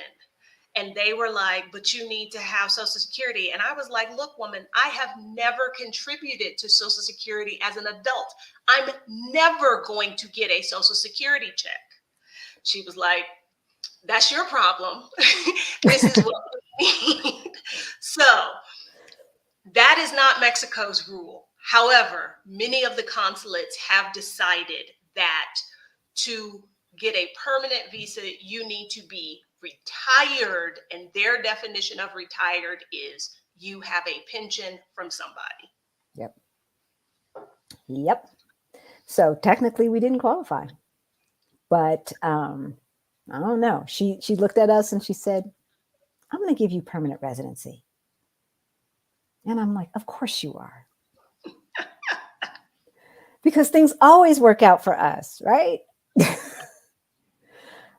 and they were like, but you need to have Social Security. And I was like, look, woman, I have never contributed to Social Security as an adult. I'm never going to get a Social Security check. She was like, that's your problem. This is what we need. So that is not Mexico's rule. However, many of the consulates have decided that to get a permanent visa, you need to be retired. And their definition of retired is you have a pension from somebody. Yep. Yep. So technically we didn't qualify. But I don't know. She looked at us and she said, I'm going to give you permanent residency. And I'm like, of course you are. Because things always work out for us, right?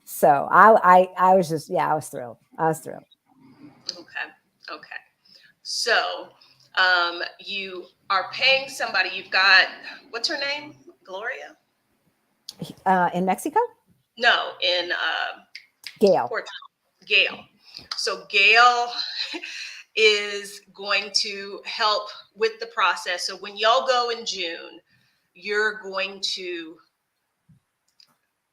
So I was just, yeah, I was thrilled. I was thrilled. Okay. Okay. So you are paying somebody. You've got, what's her name? Gloria? In Mexico, No, in Gail. Portugal. Gail. So Gail is going to help with the process. So when y'all go in June, you're going to,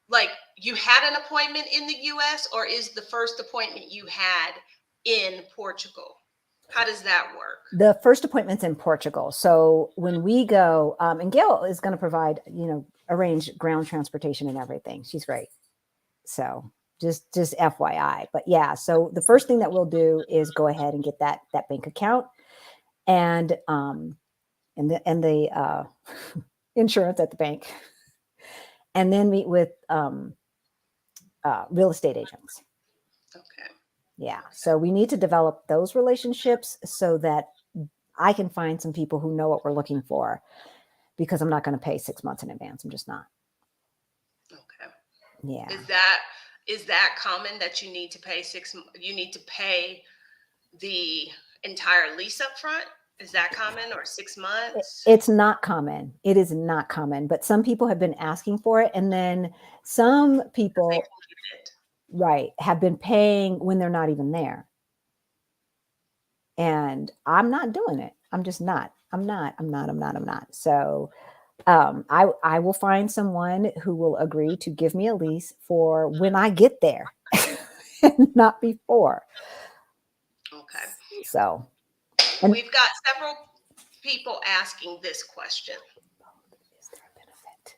like, you had an appointment in the US, or is the first appointment you had in Portugal? How does that work? The first appointment's in Portugal. So when we go, and Gail is going to provide, arrange ground transportation and everything. She's great. So just FYI. But yeah, so the first thing that we'll do is go ahead and get that bank account and the insurance at the bank, and then meet with real estate agents. Okay. Yeah. So we need to develop those relationships so that I can find some people who know what we're looking for, because I'm not going to pay 6 months in advance. I'm just not. Okay. Yeah. Is that common that you need to pay you need to pay the entire lease up front? Is that common, or 6 months? It's not common. It is not common, but some people have been asking for it. And then some people, right, have been paying when they're not even there. And I'm not doing it. I'm just not. I'm not. So I will find someone who will agree to give me a lease for when I get there and not before. Okay. So And we've got several people asking this question. is there a benefit?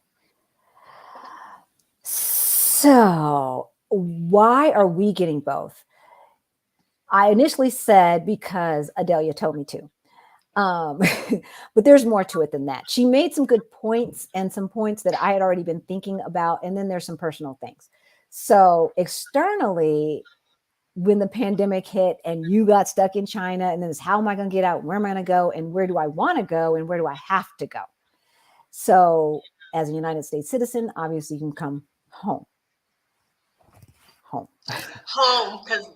So, why are we getting both? I initially said because Adelia told me to. Um, but there's more to it than that. She made some good points and some points that I had already been thinking about. And then there's some personal things. So, externally, when the pandemic hit and you got stuck in China, and then it's how am I going to get out? Where am I going to go? And where do I want to go? And where do I have to go? So, as a United States citizen, obviously you can come home. Home, because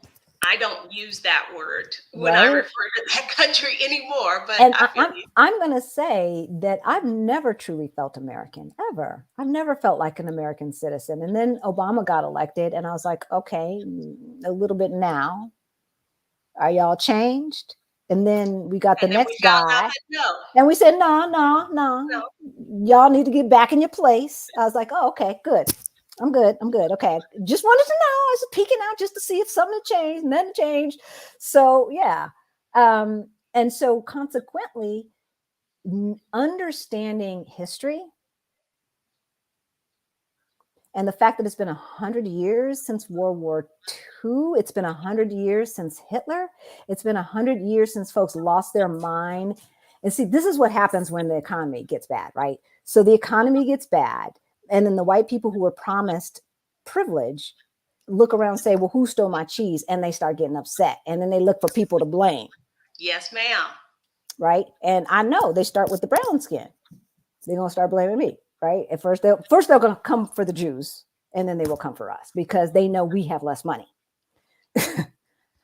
I don't use that word when I Right. refer to that country anymore, but And I feel you. I'm going to say that I've never truly felt American ever. I've never felt like an American citizen. And then Obama got elected, and I was like, okay, a little bit now. Are y'all changed? And then we got the And then we next found out guy, that no, and we said, no, no. y'all need to get back in your place. I was like, oh, okay, good. I'm good. Okay. Just wanted to know. I was peeking out just to see if something had changed. Nothing changed. So yeah. And so consequently, understanding history and the fact that it's been 100 years since World War II, it's been 100 years since Hitler, it's been 100 years since folks lost their mind. And see, this is what happens when the economy gets bad, right? So the economy gets bad, and then the white people who were promised privilege look around and say, well, who stole my cheese? And they start getting upset. And then they look for people to blame, Yes, ma'am. right? And I know they start with the brown skin. They're going to start blaming me, right? At first they're going to come for the Jews, and then they will come for us because they know we have less money.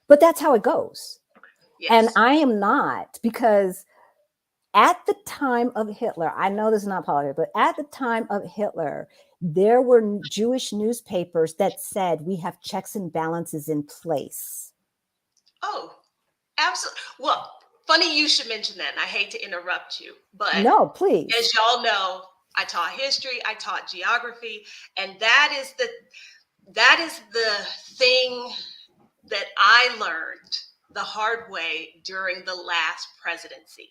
But that's how it goes. Yes. And I am not, because at the time of Hitler, I know this is not politics, but at the time of Hitler, there were Jewish newspapers that said we have checks and balances in place. Oh, absolutely. Well, funny you should mention that, and I hate to interrupt you, but No, please. as y'all know, I taught history, I taught geography, and that is the thing that I learned the hard way during the last presidency,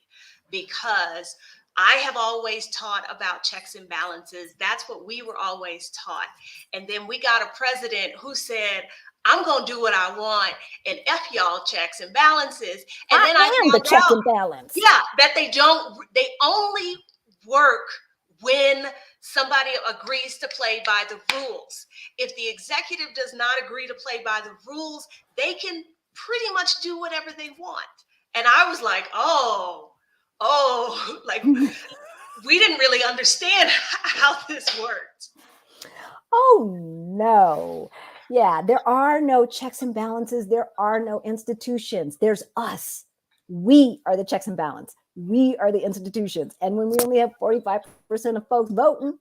because I have always taught about checks and balances. That's what we were always taught. And then we got a president who said, I'm going to do what I want and F y'all checks and balances. And then I am the found check out, and balance. yeah, that they only work when somebody agrees to play by the rules. If the executive does not agree to play by the rules, they can pretty much do whatever they want. And I was like, like we didn't really understand how this worked. Oh no. Yeah, there are no checks and balances. There are no institutions. There's us. We are the checks and balance. We are the institutions. And when we only have 45% of folks voting,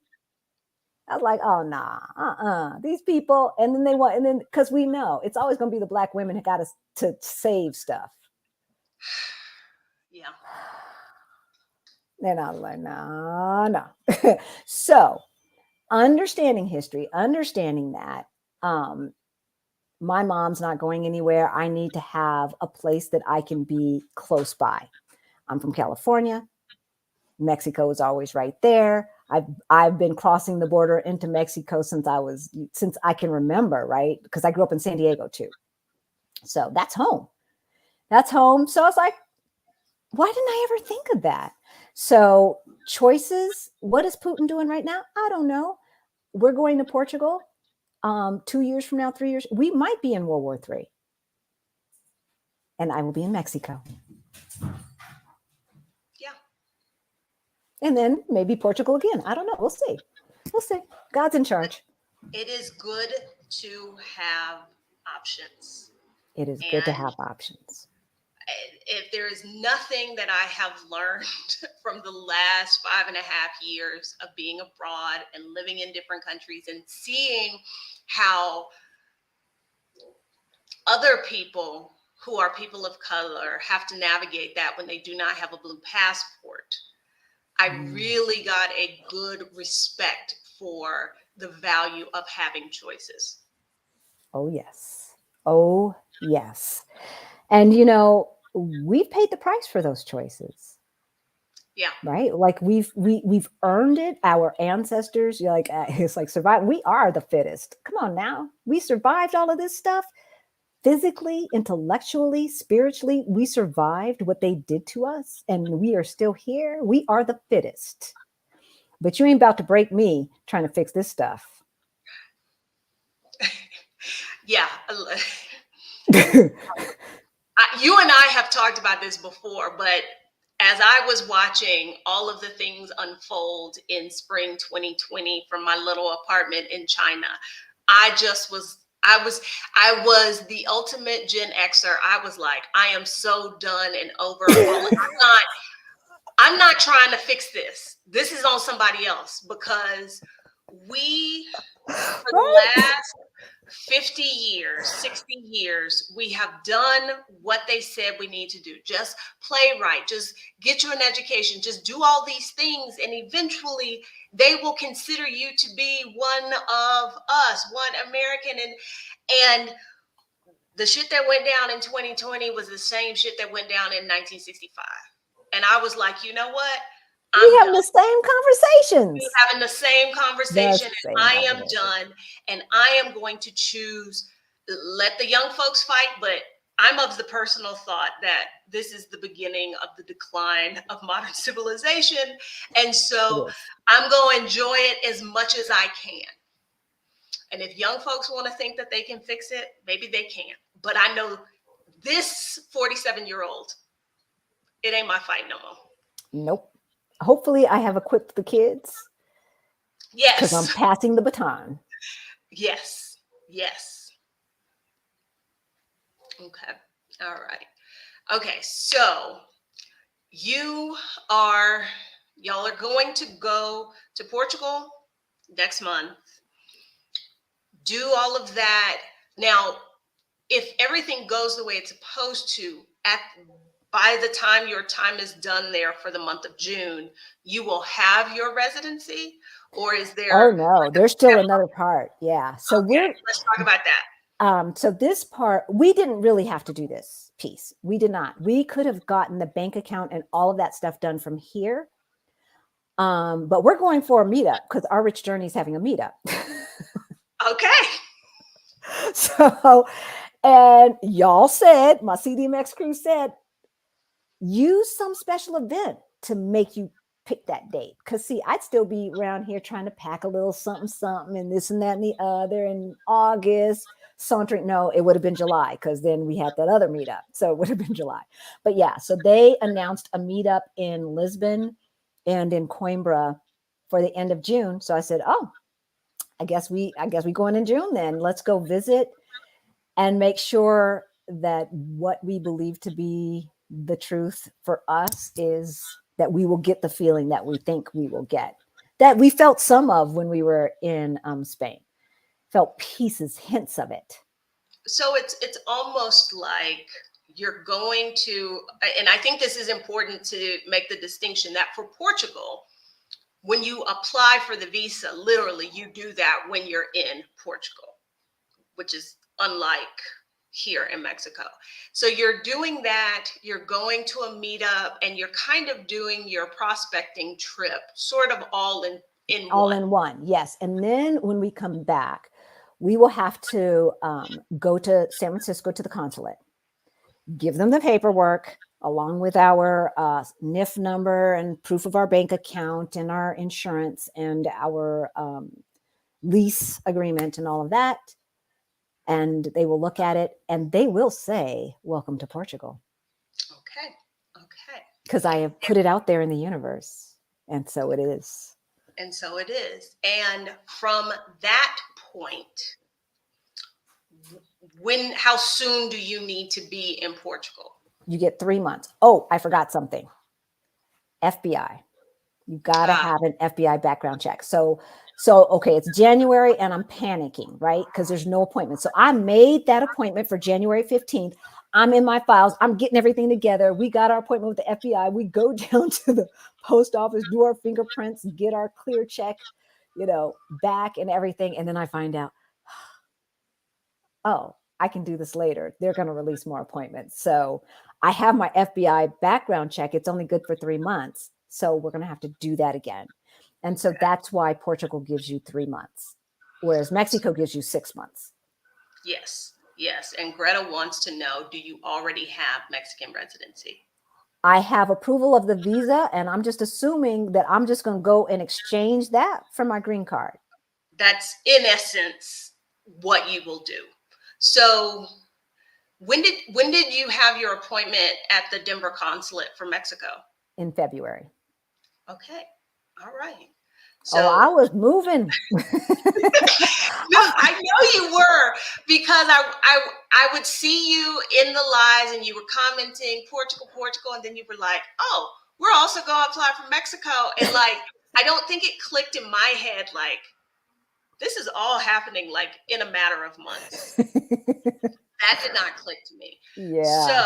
I was like, oh nah, these people. And then because we know it's always gonna be the Black women who got us to save stuff. Yeah. And I was like, no. So understanding history, understanding that my mom's not going anywhere. I need to have a place that I can be close by. I'm from California. Mexico is always right there. I've been crossing the border into Mexico since I can remember, right? Because I grew up in San Diego too. So that's home. That's home. So I was like, why didn't I ever think of that? So choices, what is Putin doing right now? I don't know. We're going to Portugal 2 years from now, 3 years. We might be in World War III. And I will be in Mexico. Yeah. And then maybe Portugal again. I don't know. We'll see. God's in charge. It is good to have options. It is good to have options. If there is nothing that I have learned from the last 5.5 years of being abroad and living in different countries and seeing how other people who are people of color have to navigate that when they do not have a blue passport, I really got a good respect for the value of having choices. Oh, yes. Oh, yes. And, we've paid the price for those choices. Yeah. Right? Like we've earned it. Our ancestors, you're like it's like survive. We are the fittest. Come on now. We survived all of this stuff physically, intellectually, spiritually. We survived what they did to us and we are still here. We are the fittest. But you ain't about to break me trying to fix this stuff. Yeah. You and I have talked about this before, but as I was watching all of the things unfold in spring 2020 from my little apartment in China, I just was I was the ultimate Gen Xer. I was like, I am so done and over all. I'm not trying to fix this. This is on somebody else because we for the Right? last 50 years, 60 years, we have done what they said we need to do. Just play right, just get you an education, just do all these things. And eventually they will consider you to be one of us, one American. And the shit that went down in 2020 was the same shit that went down in 1965. And I was like, you know what? We I'm have done. the same We're conversations. having the same The conversation, and same I am conversation. done, and I am going to choose let the young folks fight, but I'm of the personal thought that this is the beginning of the decline of modern civilization. And It so is. I'm going to enjoy it as much as I can. And if young folks want to think that they can fix it, maybe they can. But I know this 47-year-old, it ain't my fight no more. Nope. Hopefully I have equipped the kids because I'm Yes. passing the baton. Yes. Yes. Okay. All right. Okay. So you are, y'all are going to go to Portugal next month. Do all of that. Now, if everything goes the way it's supposed to, at by the time your time is done there for the month of June, you will have your residency, or is Oh there no, there's still another part. Yeah. So okay, we're let's talk about that. so this part, we didn't really have to do this piece. We did not. We could have gotten the bank account and all of that stuff done from here. But we're going for a meetup because our Rich Journey is having a meetup. Okay. So, and y'all said, my CDMX crew said, use some special event to make you pick that date. Because, see, I'd still be around here trying to pack a little something, something, and this and that and the other in August. Sauntering, no, it would have been July because then we had that other meetup. So it would have been July. But yeah, so they announced a meetup in Lisbon and in Coimbra for the end of June. So I said, oh, I guess we going in June then. Let's go visit and make sure that what we believe to be the truth for us is that we will get the feeling that we think we will get, that we felt some of when we were in Spain, felt pieces, hints of it. So it's almost like you're going to, and I think this is important to make the distinction that for Portugal, when you apply for the visa, literally you do that when you're in Portugal, which is unlike here in Mexico. So you're doing that, you're going to a meetup, and you're kind of doing your prospecting trip sort of all in All one. in one, yes. And then when we come back, we will have to go to San Francisco to the consulate, give them the paperwork along with our NIF number and proof of our bank account and our insurance and our lease agreement and all of that. And they will look at it and they will say, welcome to Portugal. Okay. Okay. Because I have put it out there in the universe. And so it is. And so it is. And from that point, how soon do you need to be in Portugal? You get 3 months. Oh, I forgot something. FBI. You got to Ah, have an FBI background check. So okay, it's January and I'm panicking, right? Because there's no appointment. So I made that appointment for January 15th. I'm in my files. I'm getting everything together. We got our appointment with the FBI. We go down to the post office, do our fingerprints, get our clear check, back and everything. And then I find out, oh, I can do this later. They're going to release more appointments. So I have my FBI background check. It's only good for 3 months. So we're going to have to do that again. And so that's why Portugal gives you 3 months, whereas Mexico gives you 6 months. Yes, yes. And Greta wants to know, do you already have Mexican residency? I have approval of the visa, and I'm just assuming that I'm just going to go and exchange that for my green card. That's in essence what you will do. So when did you have your appointment at the Denver consulate for Mexico? In February. Okay. All right. Oh, I So was moving. no, I know you were, because I would see you in the lives and you were commenting Portugal, Portugal, and then you were like, oh, we're also going to apply for Mexico. And like, I don't think it clicked in my head, like, this is all happening like in a matter of months. That did not click to me. Yeah. So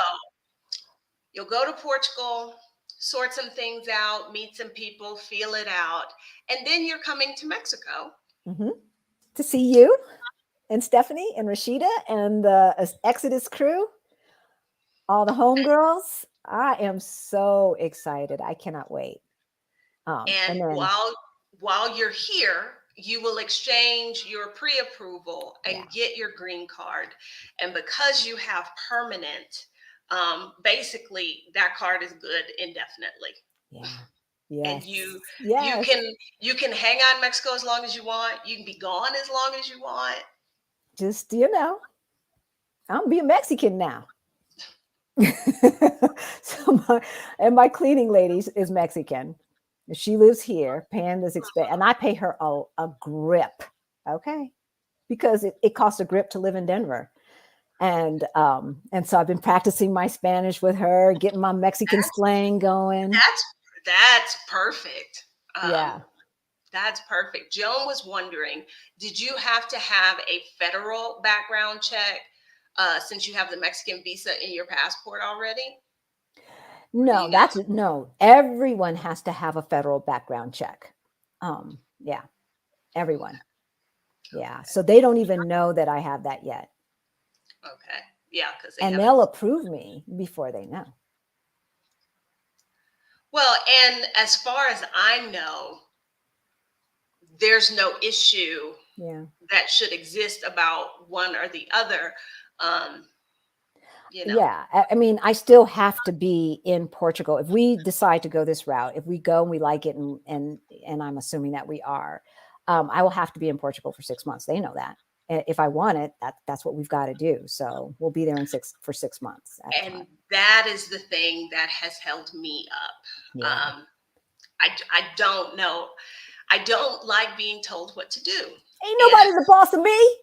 you'll go to Portugal, sort some things out, meet some people, feel it out, and then you're coming to Mexico. Mm-hmm. To see you and Stephanie and Rashida and the Exodus crew, all the homegirls. I am so excited. I cannot wait. And And then, while you're here, you will exchange your pre-approval yeah, and get your green card. And because you have permanent, basically that card is good indefinitely. yeah, And yes, you yes. can hang out in Mexico as long as you want. You can be gone as long as you want. Just, I'm being Mexican now. My cleaning lady is Mexican. She lives here, paying this expense, and I pay her a grip, okay, because it costs a grip to live in Denver, and so I've been practicing my Spanish with her, getting my Mexican That's slang going. that's perfect. Yeah. That's perfect. Joan was wondering, did you have to have a federal background check since you have the Mexican visa in your passport already? Or do No, you not? no. Everyone has to have a federal background check. Yeah, everyone. Yeah. So they don't even know that I have that yet. Okay. Yeah, because they And haven't. they'll approve me before they know. Well, and as far as I know, there's no issue Yeah. that should exist about one or the other. Um, you know, Yeah. I mean, I still have to be in Portugal. If we decide to go this route, if we go and we like it, and I'm assuming that we are, I will have to be in Portugal for 6 months. They know that. If I want it, that's what we've got to do. So we'll be there for 6 months at a and time. that is the thing that has held me up. Yeah. I don't know. I don't like being told what to do. Ain't And nobody the boss of me.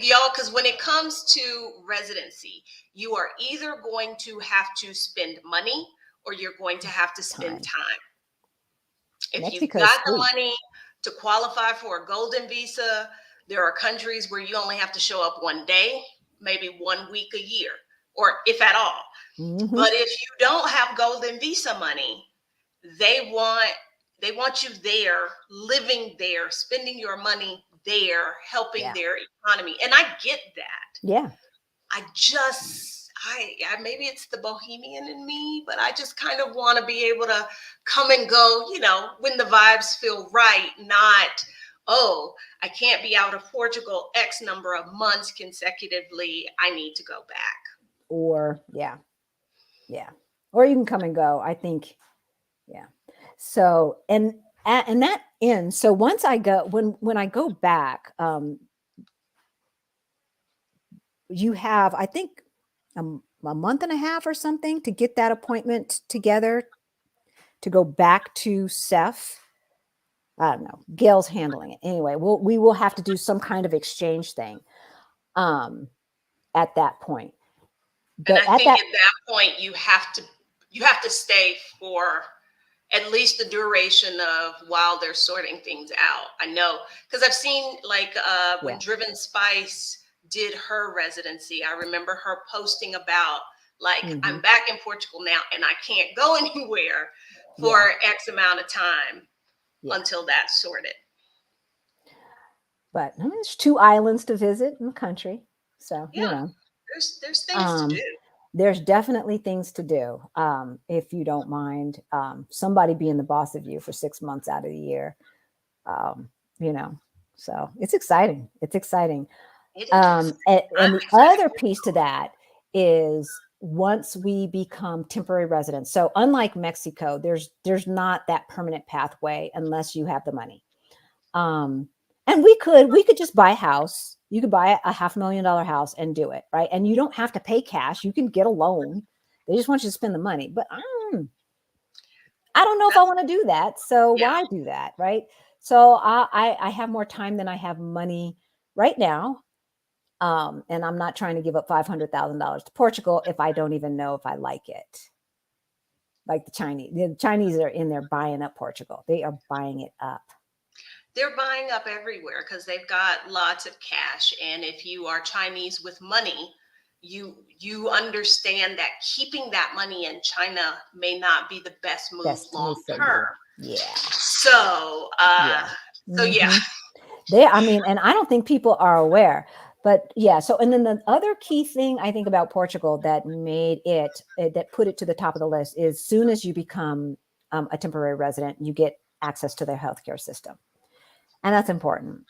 y'all, because when it comes to residency, you are either going to have to spend money or you're going to have to spend Time. time. If you've Mexico's got the free. money to qualify for a golden visa, there are countries where you only have to show up one day, maybe 1 week a year, or if at all. Mm-hmm. But if you don't have golden visa money, they want you there, living there, spending your money there, helping Yeah. their economy. And I get that. Yeah. I maybe it's the bohemian in me, but I just kind of want to be able to come and go, when the vibes feel right, not, oh, I can't be out of Portugal X number of months consecutively. I need to go back. Or yeah. Or you can come and go. I think, yeah. So and that ends. So once I go, when I go back, you have, I think, a month and a half or something to get that appointment together to go back to Seth. I don't know. Gail's handling it anyway. We will have to do some kind of exchange thing at that point. And But I at think that, at that point you have to stay for at least the duration of while they're sorting things out. I know because I've seen like when yeah, Driven Spice did her residency, I remember her posting about like mm-hmm, I'm back in Portugal now and I can't go anywhere yeah, for X amount of time yeah. until that's sorted. But there's 2 islands to visit in the country. So, Yeah, there's things to do. there's definitely things to do. If you don't mind, somebody being the boss of you for 6 months out of the year, um, you know, so it's exciting. It's exciting. It is. And I'm the excited other for it. piece to that is once we become temporary residents. So unlike Mexico, there's not that permanent pathway unless you have the money. Um, and we could just buy a house. You could buy a $500,000 house and do it, right? And you don't have to pay cash. You can get a loan. They just want you to spend the money. But I don't know if I That's want to do that. So yeah. why do that, right? So I have more time than I have money right now. And I'm not trying to give up $500,000 to Portugal if I don't even know if I like it. Like the Chinese are in there buying up Portugal. They are buying it up. They're buying up everywhere because they've got lots of cash. And if you are Chinese with money, you understand that keeping that money in China may not be the best move Best long move for term. you. Yeah. So Yeah. so yeah. hmm I mean, and I don't think people are aware, but yeah. So, and then the other key thing I think about Portugal that that put it to the top of the list is soon as you become a temporary resident, you get access to their healthcare system. And that's important.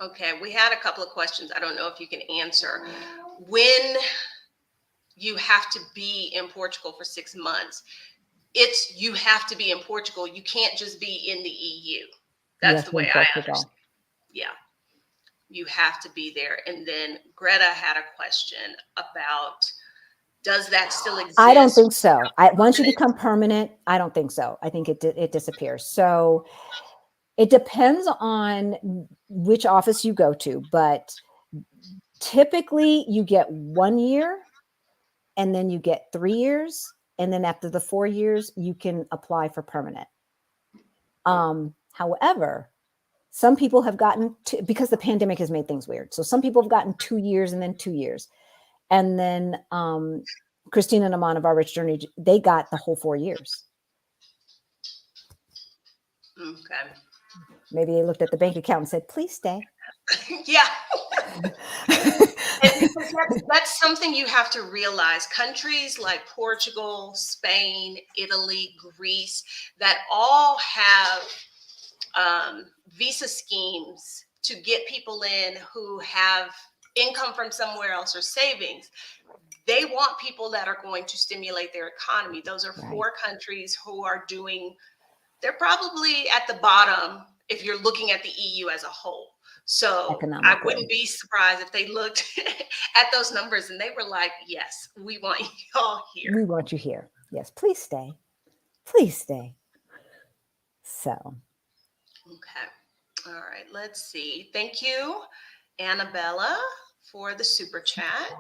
Okay, we had a couple of questions. I don't know if you can answer. When you have to be in Portugal for 6 months, you have to be in Portugal. You can't just be in the EU. You That's have the to be in way I Portugal. understand. Yeah, you have to be there. And then Greta had a question about, does that still I don't exist? think so. Once you become permanent, I don't think so. I think it disappears. So it depends on which office you go to, but typically you get 1 year and then you get 3 years. And then after the 4 years, you can apply for permanent. However, some people have gotten because the pandemic has made things weird. So some people have gotten 2 years and then 2 years. And then Christina and Aman of Our Rich Journey, they got the whole 4 years. Okay. Maybe they looked at the bank account and said, please stay. Yeah. And because that's something you have to realize. Countries like Portugal, Spain, Italy, Greece, that all have visa schemes to get people in who have income from somewhere else or savings. They want people that are going to stimulate their economy. Those are Right. 4 countries who are doing, they're probably at the bottom if you're looking at the EU as a whole. So I wouldn't be surprised if they looked at those numbers and they were like, yes, we want y'all here. We want you here. Yes, please stay. Please stay. So. Okay. All right. Let's see. Thank you, Annabella, for the super chat.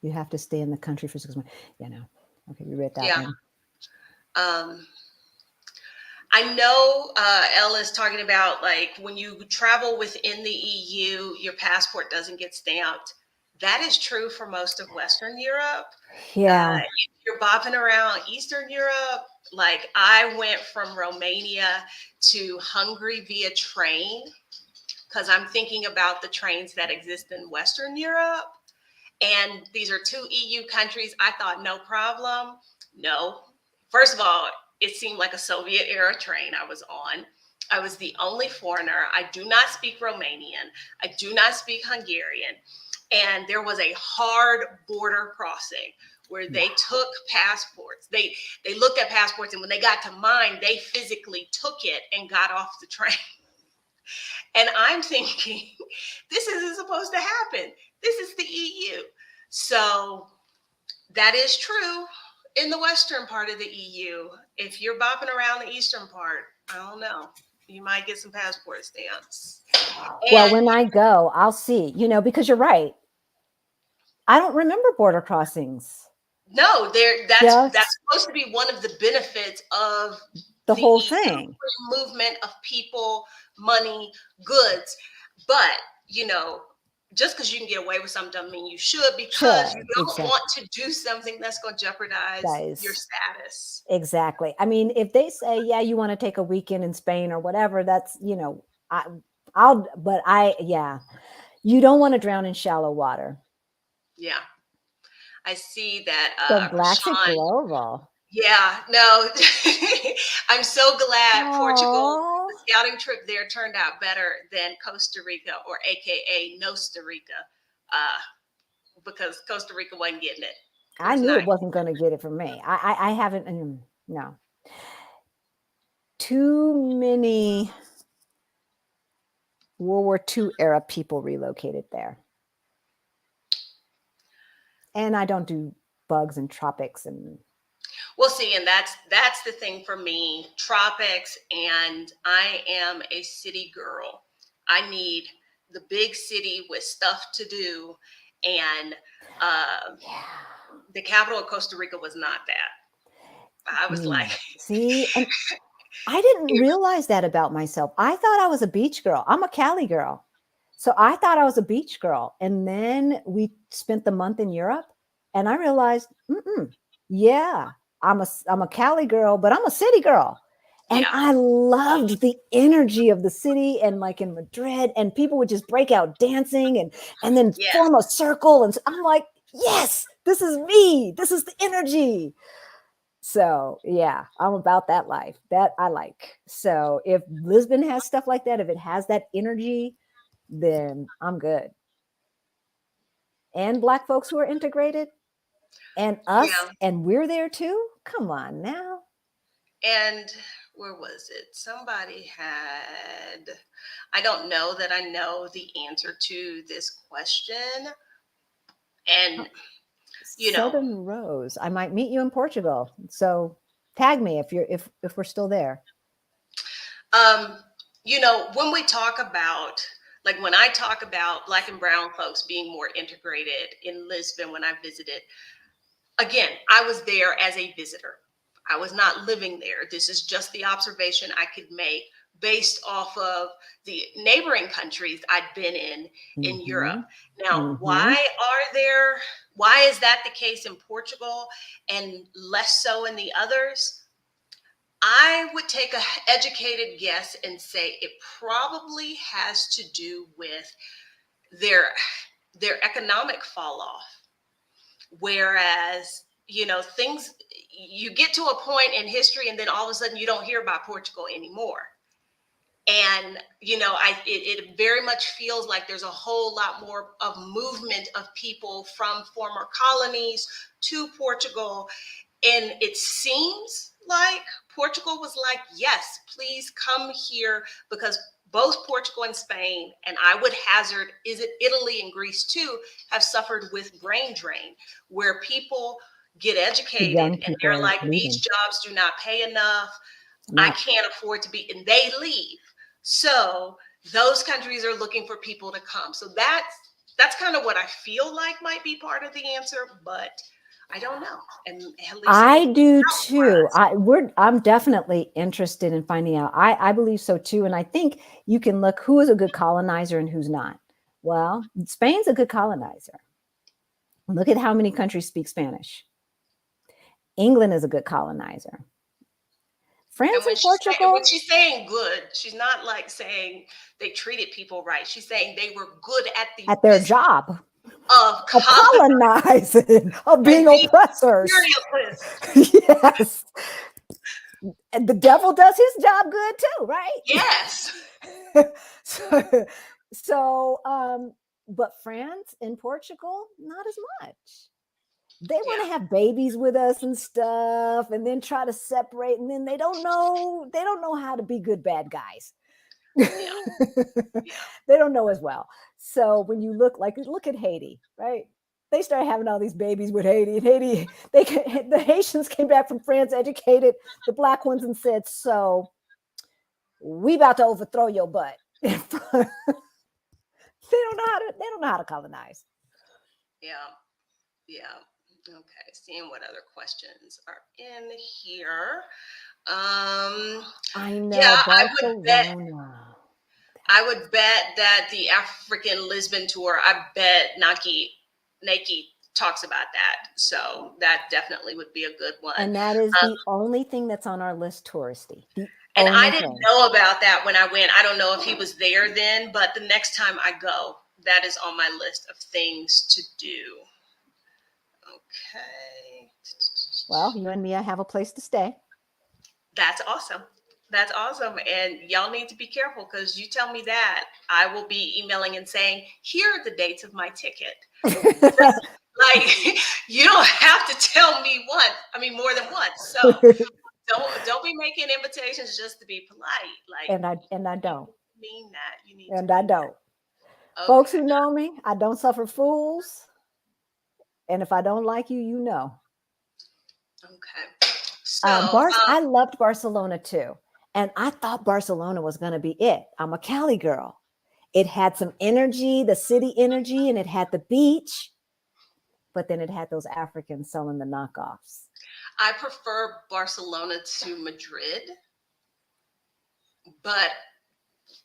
You have to stay in the country for 6 months. Yeah, no. Okay, we read that yeah. one. I know Elle is talking about like when you travel within the EU, your passport doesn't get stamped. That is true for most of Western Europe. Yeah. If you're bopping around Eastern Europe, like I went from Romania to Hungary via train because I'm thinking about the trains that exist in Western Europe. And these are 2 EU countries. I thought, no problem. No. First of all, it seemed like a Soviet era train I was on. I was the only foreigner. I do not speak Romanian. I do not speak Hungarian. And there was a hard border crossing where they took passports. They looked at passports, and when they got to mine, they physically took it and got off the train. And I'm thinking, this isn't supposed to happen. This is the EU. So that is true in the western part of the EU. If you're bopping around the eastern part, I don't know. You might get some passport stamps. Well, when I go, I'll see, because you're right. I don't remember border crossings. No, that's supposed to be one of the benefits of the whole thing. Movement of people, money, goods. But, just because you can get away with something doesn't mean you should, because you Should, don't exactly. want to do something that's going to jeopardize your Guys, status. exactly. I mean, if they say, yeah, you want to take a weekend in Spain or whatever, that's, I, yeah, you don't want to drown in shallow water. Yeah. I see that So Black Sea Rashawn. Global. Yeah, no, I'm so glad Portugal, Oh, the scouting trip there turned out better than Costa Rica, or AKA Nosta Rica, uh, because Costa Rica wasn't getting it. It I was knew it nice. wasn't going to get it from me. I haven't, no. Too many World War II era people relocated there. And I don't do bugs and tropics and We'll see, and that's the thing for me. Tropics, and I am a city girl. I need the big city with stuff to do, and yeah. the capital of Costa Rica was not that. I was like, See, and I didn't realize that about myself. I thought I was a beach girl. I'm a Cali girl. So I thought I was a beach girl. And then we spent the month in Europe and I realized, yeah, I'm a Cali girl, but I'm a city girl. And yeah, I loved the energy of the city, and like in Madrid, and people would just break out dancing and then yes, form a circle. And I'm like, yes, this is me. This is the energy. So yeah, I'm about that life that I like. So if Lisbon has stuff like that, if it has that energy, then I'm good. And Black folks who are integrated, and us, yeah. and we're there too. Come on now. And where was it? Somebody had, I don't know that I know the answer to this question. And, you know, Southern Rose. I might meet you in Portugal. So tag me if we're still there. um, when we talk about, like when I talk about Black and brown folks being more integrated in Lisbon when I visited, again, I was there as a visitor. I was not living there. This is just the observation I could make based off of the neighboring countries I'd been in Europe. Mm-hmm. Now, Mm-hmm. why is that the case in Portugal and less so in the others? I would take an educated guess and say it probably has to do with their their economic fall off. Whereas, things, you get to a point in history and then all of a sudden you don't hear about Portugal anymore. And, it very much feels like there's a whole lot more of movement of people from former colonies to Portugal. And it seems like Portugal was like, yes, please come here, because both Portugal and Spain, and I would hazard, is it Italy and Greece too, have suffered with brain drain, where people get educated Young and people they're are like, these leaving. jobs do not pay enough. I Enough. can't afford to be, and they leave. So those countries are looking for people to come. So that's kind of what I feel like might be part of the answer, but I don't know. And Halaisi may I do out for too. us. I'm definitely interested in finding out. I believe so too. And I think you can look who is a good colonizer and who's not. Well, Spain's a good colonizer. Look at how many countries speak Spanish. England is a good colonizer. And France when and Portugal she's saying good, she's not like saying they treated people right. She's saying they were good at the at their business job of of colonizing colonizing, of and being being oppressors. imperialist. Yes. And the devil does his job good too, Yes. right? so, so but France and Portugal, not as much. They want Yeah. to have babies with us and stuff, and then try to separate, and then they don't know how to be good bad guys. Yeah. Yeah. They don't know as well. So when you look at Haiti, right? They started having all these babies with Haiti, and the Haitians came back from France, educated the black ones, and said, "So we about to overthrow your butt." They don't know how to colonize. Yeah. Yeah. Okay. Seeing what other questions are in here. Um, I yeah, know I would bet Barcelona. I would bet that the African Lisbon tour, I bet Nike talks about that. So that definitely would be a good one. And that is the only thing that's on our list touristy. The And I only didn't thing. know about that when I went. I don't know if he was there then, but the next time I go, that is on my list of things to do. Okay. Well, you and me, I have a place to stay. That's awesome. That's awesome. And y'all need to be careful because you tell me that, I will be emailing and saying, here are the dates of my ticket. Like, you don't have to tell me more than once. So don't be making invitations just to be polite. Like, and I don't. mean that. You need And to I mean don't. that. Folks Okay. who know me, I don't suffer fools. And if I don't like you, you know. Okay. So I loved Barcelona too. And I thought Barcelona was going to be it. I'm a Cali girl. It had some energy, the city energy, and it had the beach. But then it had those Africans selling the knockoffs. I prefer Barcelona to Madrid, but,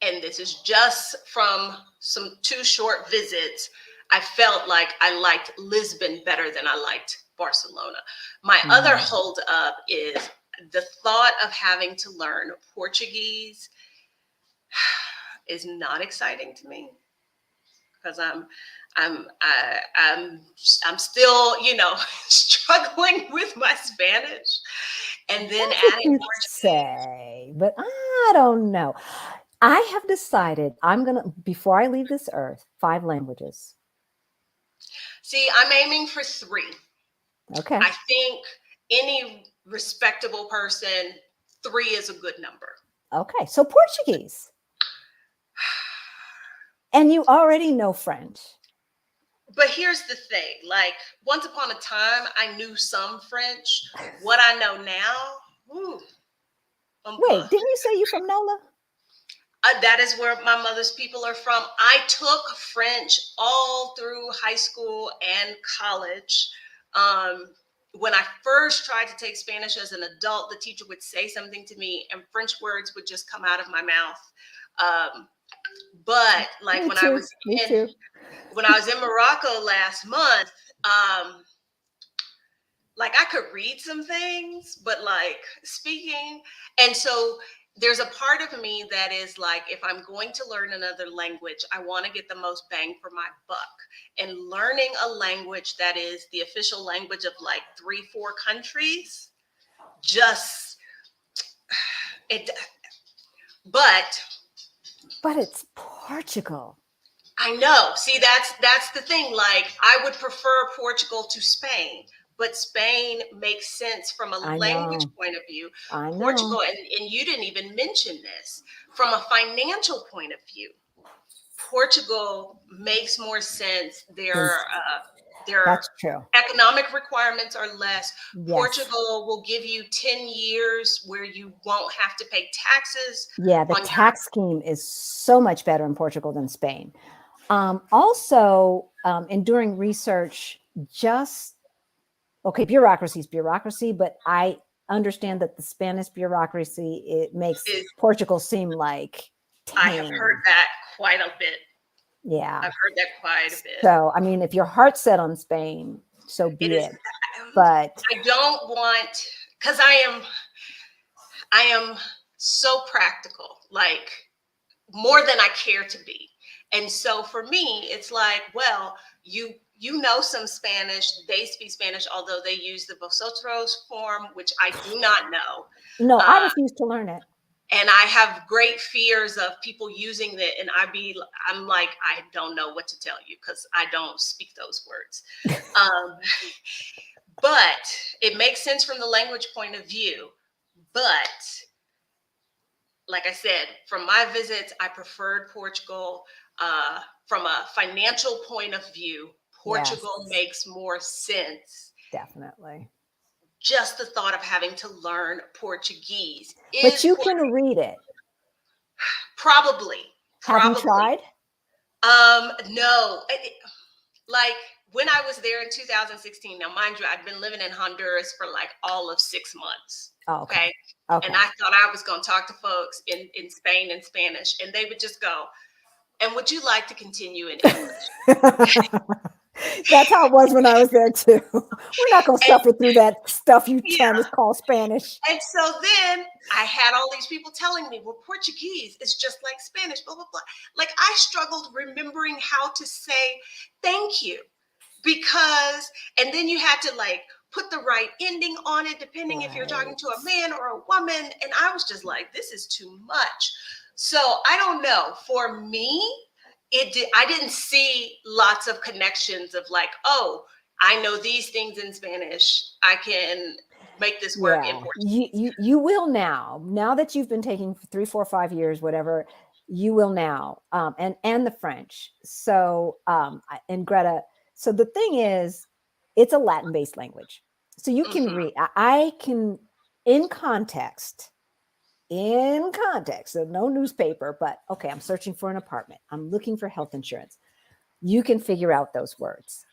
and this is just from some 2 short visits, I felt like I liked Lisbon better than I liked Barcelona. My other hold up is the thought of having to learn Portuguese is not exciting to me because I'm still, struggling with my Spanish, and then That's what adding you Portuguese. say, but I don't know. I have decided I'm going to, before I leave this earth, 5 languages. See, I'm aiming for 3. Okay. I think any respectable person, 3 is a good number. Okay. So Portuguese. And you already know French. But here's the thing, like, once upon a time, I knew some French. What I know now, Wait, didn't you say you from NOLA? That is where my mother's people are from. I took French all through high school and college. When I first tried to take Spanish as an adult, the teacher would say something to me and French words would just come out of my mouth. But like Me too. when I was in Morocco last month, like I could read some things, but like speaking. And so there's a part of me that is like, if I'm going to learn another language, I want to get the most bang for my buck. And learning a language that is the official language of like 3-4 countries, just it. But it's Portugal. I know. See, that's the thing. Like, I would prefer Portugal to Spain, but Spain makes sense from a language point of view. Portugal, and you didn't even mention this, from a financial point of view, Portugal makes more sense. Their That's true. economic requirements are less. Yes. Portugal will give you 10 years where you won't have to pay taxes. Yeah, the tax scheme is so much better in Portugal than Spain. Also, in doing research, bureaucracy is bureaucracy, but I understand that the Spanish bureaucracy, it makes Portugal seem like tame. I have heard that quite a bit. Yeah. I've heard that quite a bit. So, I mean, if your heart's set on Spain, so be it. But I don't want, because I am so practical, like more than I care to be. And so for me, it's like, well, you know some Spanish, they speak Spanish, although they use the vosotros form, which I do not know. No, I refuse to learn it. And I have great fears of people using it. And I'm like, I don't know what to tell you because I don't speak those words. But it makes sense from the language point of view. But like I said, from my visits, I preferred Portugal. From a financial point of view, Portugal makes more sense. Definitely. Just the thought of having to learn Portuguese. But you can read it. Probably. Have you tried? No. Like when I was there in 2016, now mind you, I'd been living in Honduras for like all of 6 months. Oh, okay. Okay. And Okay. I thought I was going to talk to folks in Spain in Spanish, and they would just go, and would you like to continue in English? That's how it was when I was there too. We're not going to And suffer through that stuff you trying yeah. to call Spanish. And so then I had all these people telling me, well, Portuguese is just like Spanish, blah, blah, blah. Like I struggled remembering how to say thank you because, and then you had to like put the right ending on it, depending if you're talking Right. to a man or a woman. And I was just like, this is too much. So I don't know. For me, I didn't see lots of connections of like, oh, I know these things in Spanish. I can make this work in Yeah, Portuguese. you will now. Now that you've been taking 3, 4, 5 years, whatever, you will now. And the French. So and Greta. So the thing is, it's a Latin-based language. So you can Hmm. read. I can in context. In context, so no newspaper, but okay, I'm searching for an apartment. I'm looking for health insurance. You can figure out those words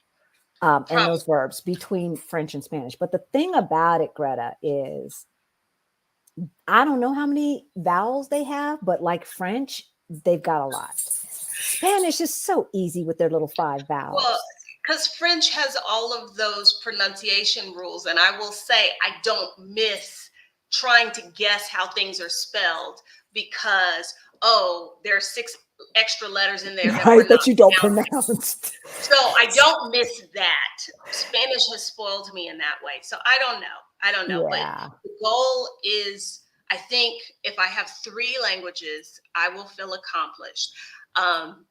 and Probably. those verbs between French and Spanish. But the thing about it, Greta, is I don't know how many vowels they have, but like French, they've got a lot. Spanish is so easy with their little 5 Well, vowels. because French has all of those pronunciation rules, and I will say I don't miss trying to guess how things are spelled because there are 6 extra letters in there that were Right, not that you don't counted. pronounce. So I don't miss that. Spanish has spoiled me in that way. So I don't know. I don't know. But Yeah. the goal is, I think if I have 3 languages, I will feel accomplished.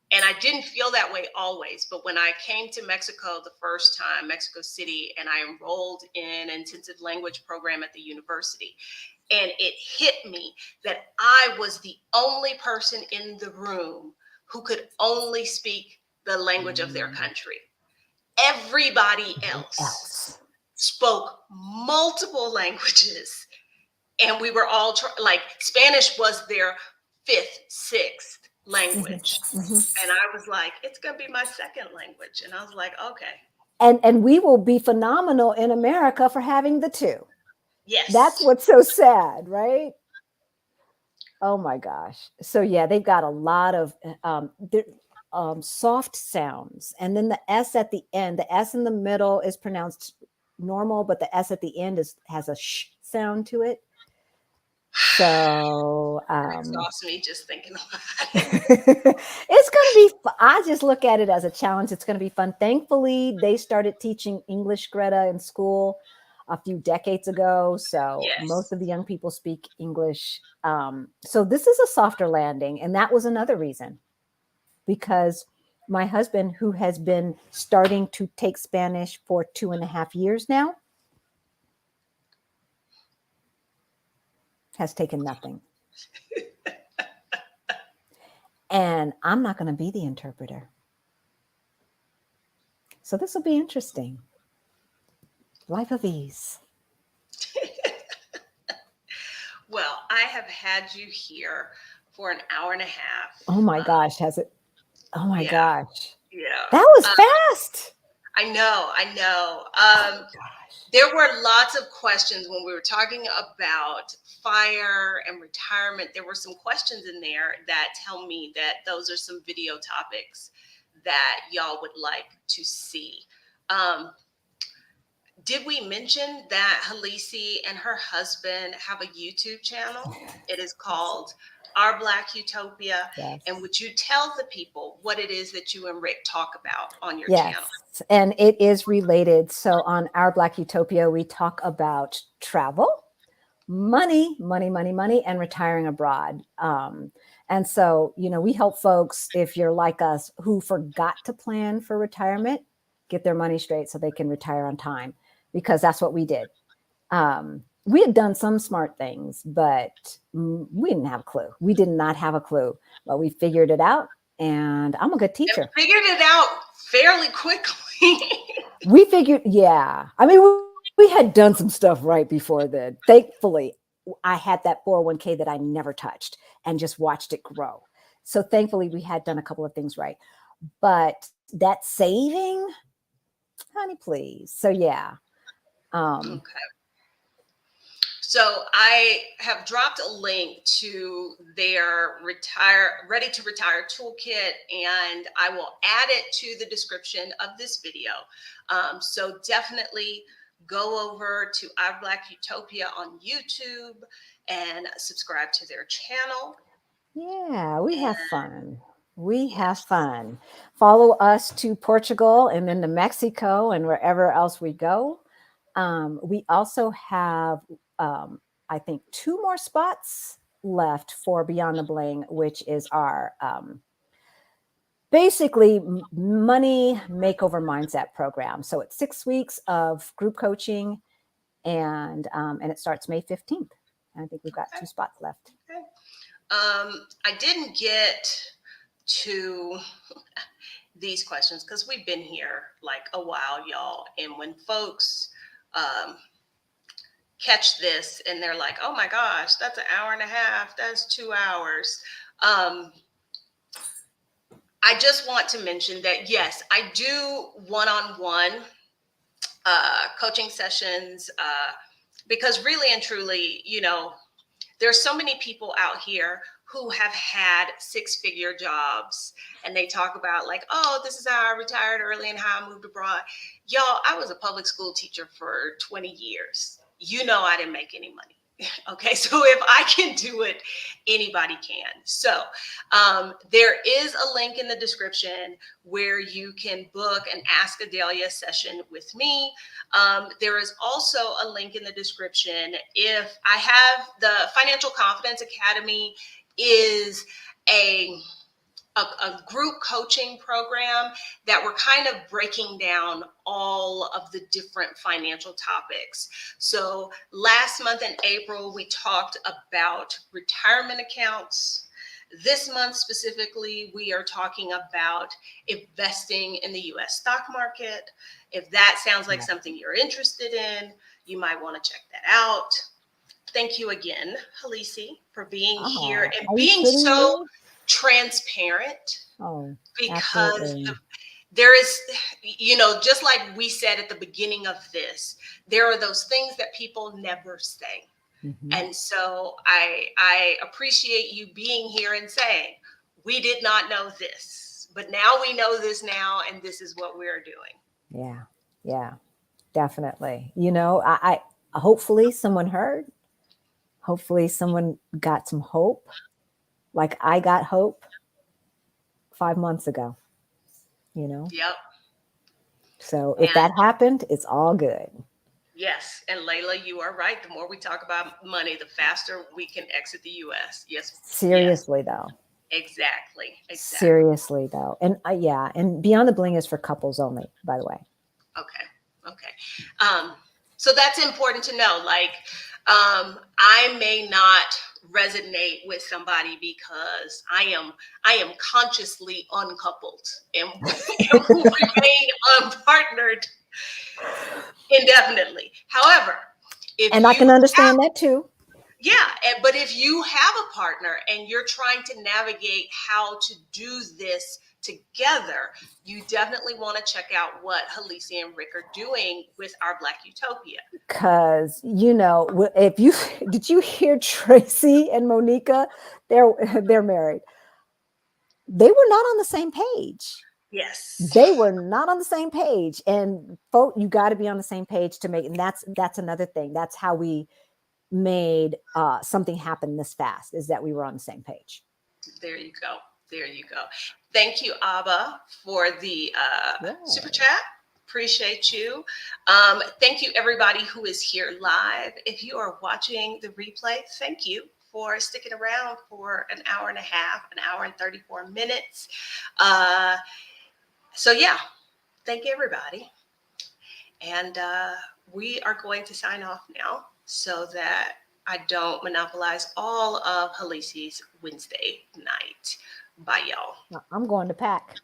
And I didn't feel that way always. But when I came to Mexico the first time, Mexico City, and I enrolled in an intensive language program at the university, and it hit me that I was the only person in the room who could only speak the language of their Mm, country. Everybody what else else? spoke multiple languages, and we were all like Spanish was their fifth, sixth Mhm, language. mhm. And I was like, it's going to be my second language. And I was like, okay, And we will be phenomenal in America for having the 2. That's yes. what's so sad, right? Oh my gosh. So yeah, they've got a lot of soft sounds, and then the S at the end. The S in the middle is pronounced normal, but the S at the end has a sh sound to it. So That exhausts me just thinking about it. it's going to be. I just look at it as a challenge. It's going to be fun. Thankfully, they started teaching English, Greta, in school a few decades ago. So most Yes. of the young people speak English. So this is a softer landing, and that was another reason because my husband, who has been starting to take Spanish for 2.5 years now, has taken nothing. And I'm not going to be the interpreter. So this will be interesting. Life of ease. Well, I have had you here for an hour and a half. Oh my gosh, has it? Oh my Yeah, gosh. yeah. That was fast. I know, I know. Oh gosh. There were lots of questions when we were talking about fire and retirement. There were some questions in there that tell me that those are some video topics that y'all would like to see. Um, did we mention that Halaisi and her husband have a YouTube channel? It is Yes. called Our Black Utopia. And Yes. would you tell the people what it is that you and Rick talk about on your Yes. channel? And it is related. So on Our Black Utopia, we talk about travel, money, money, money, money, and retiring abroad. And so, we help folks, if you're like us, who forgot to plan for retirement, get their money straight so they can retire on time, because that's what we did. We had done some smart things, but we didn't have a clue. We did not have a clue, but we figured it out. And I'm a good And teacher. figured it out fairly quickly. We figured, yeah. I mean, we had done some stuff right before then. Thankfully, I had that 401k that I never touched and just watched it grow. So thankfully, we had done a couple of things right. But that saving, honey, please. So yeah. Um, Okay. So I have dropped a link to their ready to retire toolkit, and I will add it to the description of this video. So definitely go over to Our Black Utopia on YouTube and subscribe to their channel. Yeah, we have And fun. We have yes, fun. Follow us to Portugal and then to Mexico and wherever else we go. We also have, I think, 2 more spots left for Beyond the Bling, which is our basically money makeover mindset program. So it's 6 weeks of group coaching, and it starts May 15th. And I think we've got okay, 2 spots left. okay. I didn't get to these questions because we've been here like a while, y'all. And when folks um, catch this and they're like, oh my gosh, that's an hour and a half, that's 2 hours. I just want to mention that, yes, I do one-on-one coaching sessions because really and truly, there's so many people out here who have had 6-figure jobs, and they talk about like, oh, this is how I retired early and how I moved abroad. Y'all, I was a public school teacher for 20 years. I didn't make any money. Okay, so if I can do it, anybody can. So there is a link in the description where you can book an Ask Adelia session with me. There is also a link in the description. If I have the Financial Confidence Academy is a group coaching program that we're kind of breaking down all of the different financial topics. So last month in April, we talked about retirement accounts. This month specifically, we are talking about investing in the US stock market. If that sounds like something you're interested in, you might want to check that out. Thank you again, Halaisi, for being here Oh, and are you being kidding so me? transparent, Oh, because absolutely. there is, just like we said at the beginning of this, there are those things that people never say. Mhm. And so I appreciate you being here and saying, we did not know this, but now we know this now, and this is what we're doing. Yeah, yeah, definitely. I hopefully someone heard. Hopefully someone got some hope, like I got hope 5 months ago. You know, Yep. so if that And happened, it's all good. yes, and Layla, you are right. The more we talk about money, the faster we can exit the US. Yes, yes, Seriously though. exactly, exactly. Seriously though, and yeah, and Beyond the Bling is for couples only, by the way. Okay. Okay. So that's important to know. Like, I may not resonate with somebody because I am consciously uncoupled and, and will remain unpartnered indefinitely. However, if And I can you understand that too. yeah, but if you have a partner and you're trying to navigate how to do this together, you definitely want to check out what Halaisi and Rick are doing with Our Black Utopia. Because if you did you hear Tracy and Monica? They're married. They were not on the same page. Yes, They were not on the same page, and folk, you got to be on the same page to make. And that's another thing. That's how we made something happen this fast, is that we were on the same page. there you go. There you go. Thank you, Abba, for the super Yeah. chat. Appreciate you. Thank you, everybody who is here live. If you are watching the replay, thank you for sticking around for an hour and a half, an hour and 34 minutes. So, yeah, thank you, everybody. And we are going to sign off now so that I don't monopolize all of Halaisi's Wednesday night. Bye, y'all. I'm going to pack.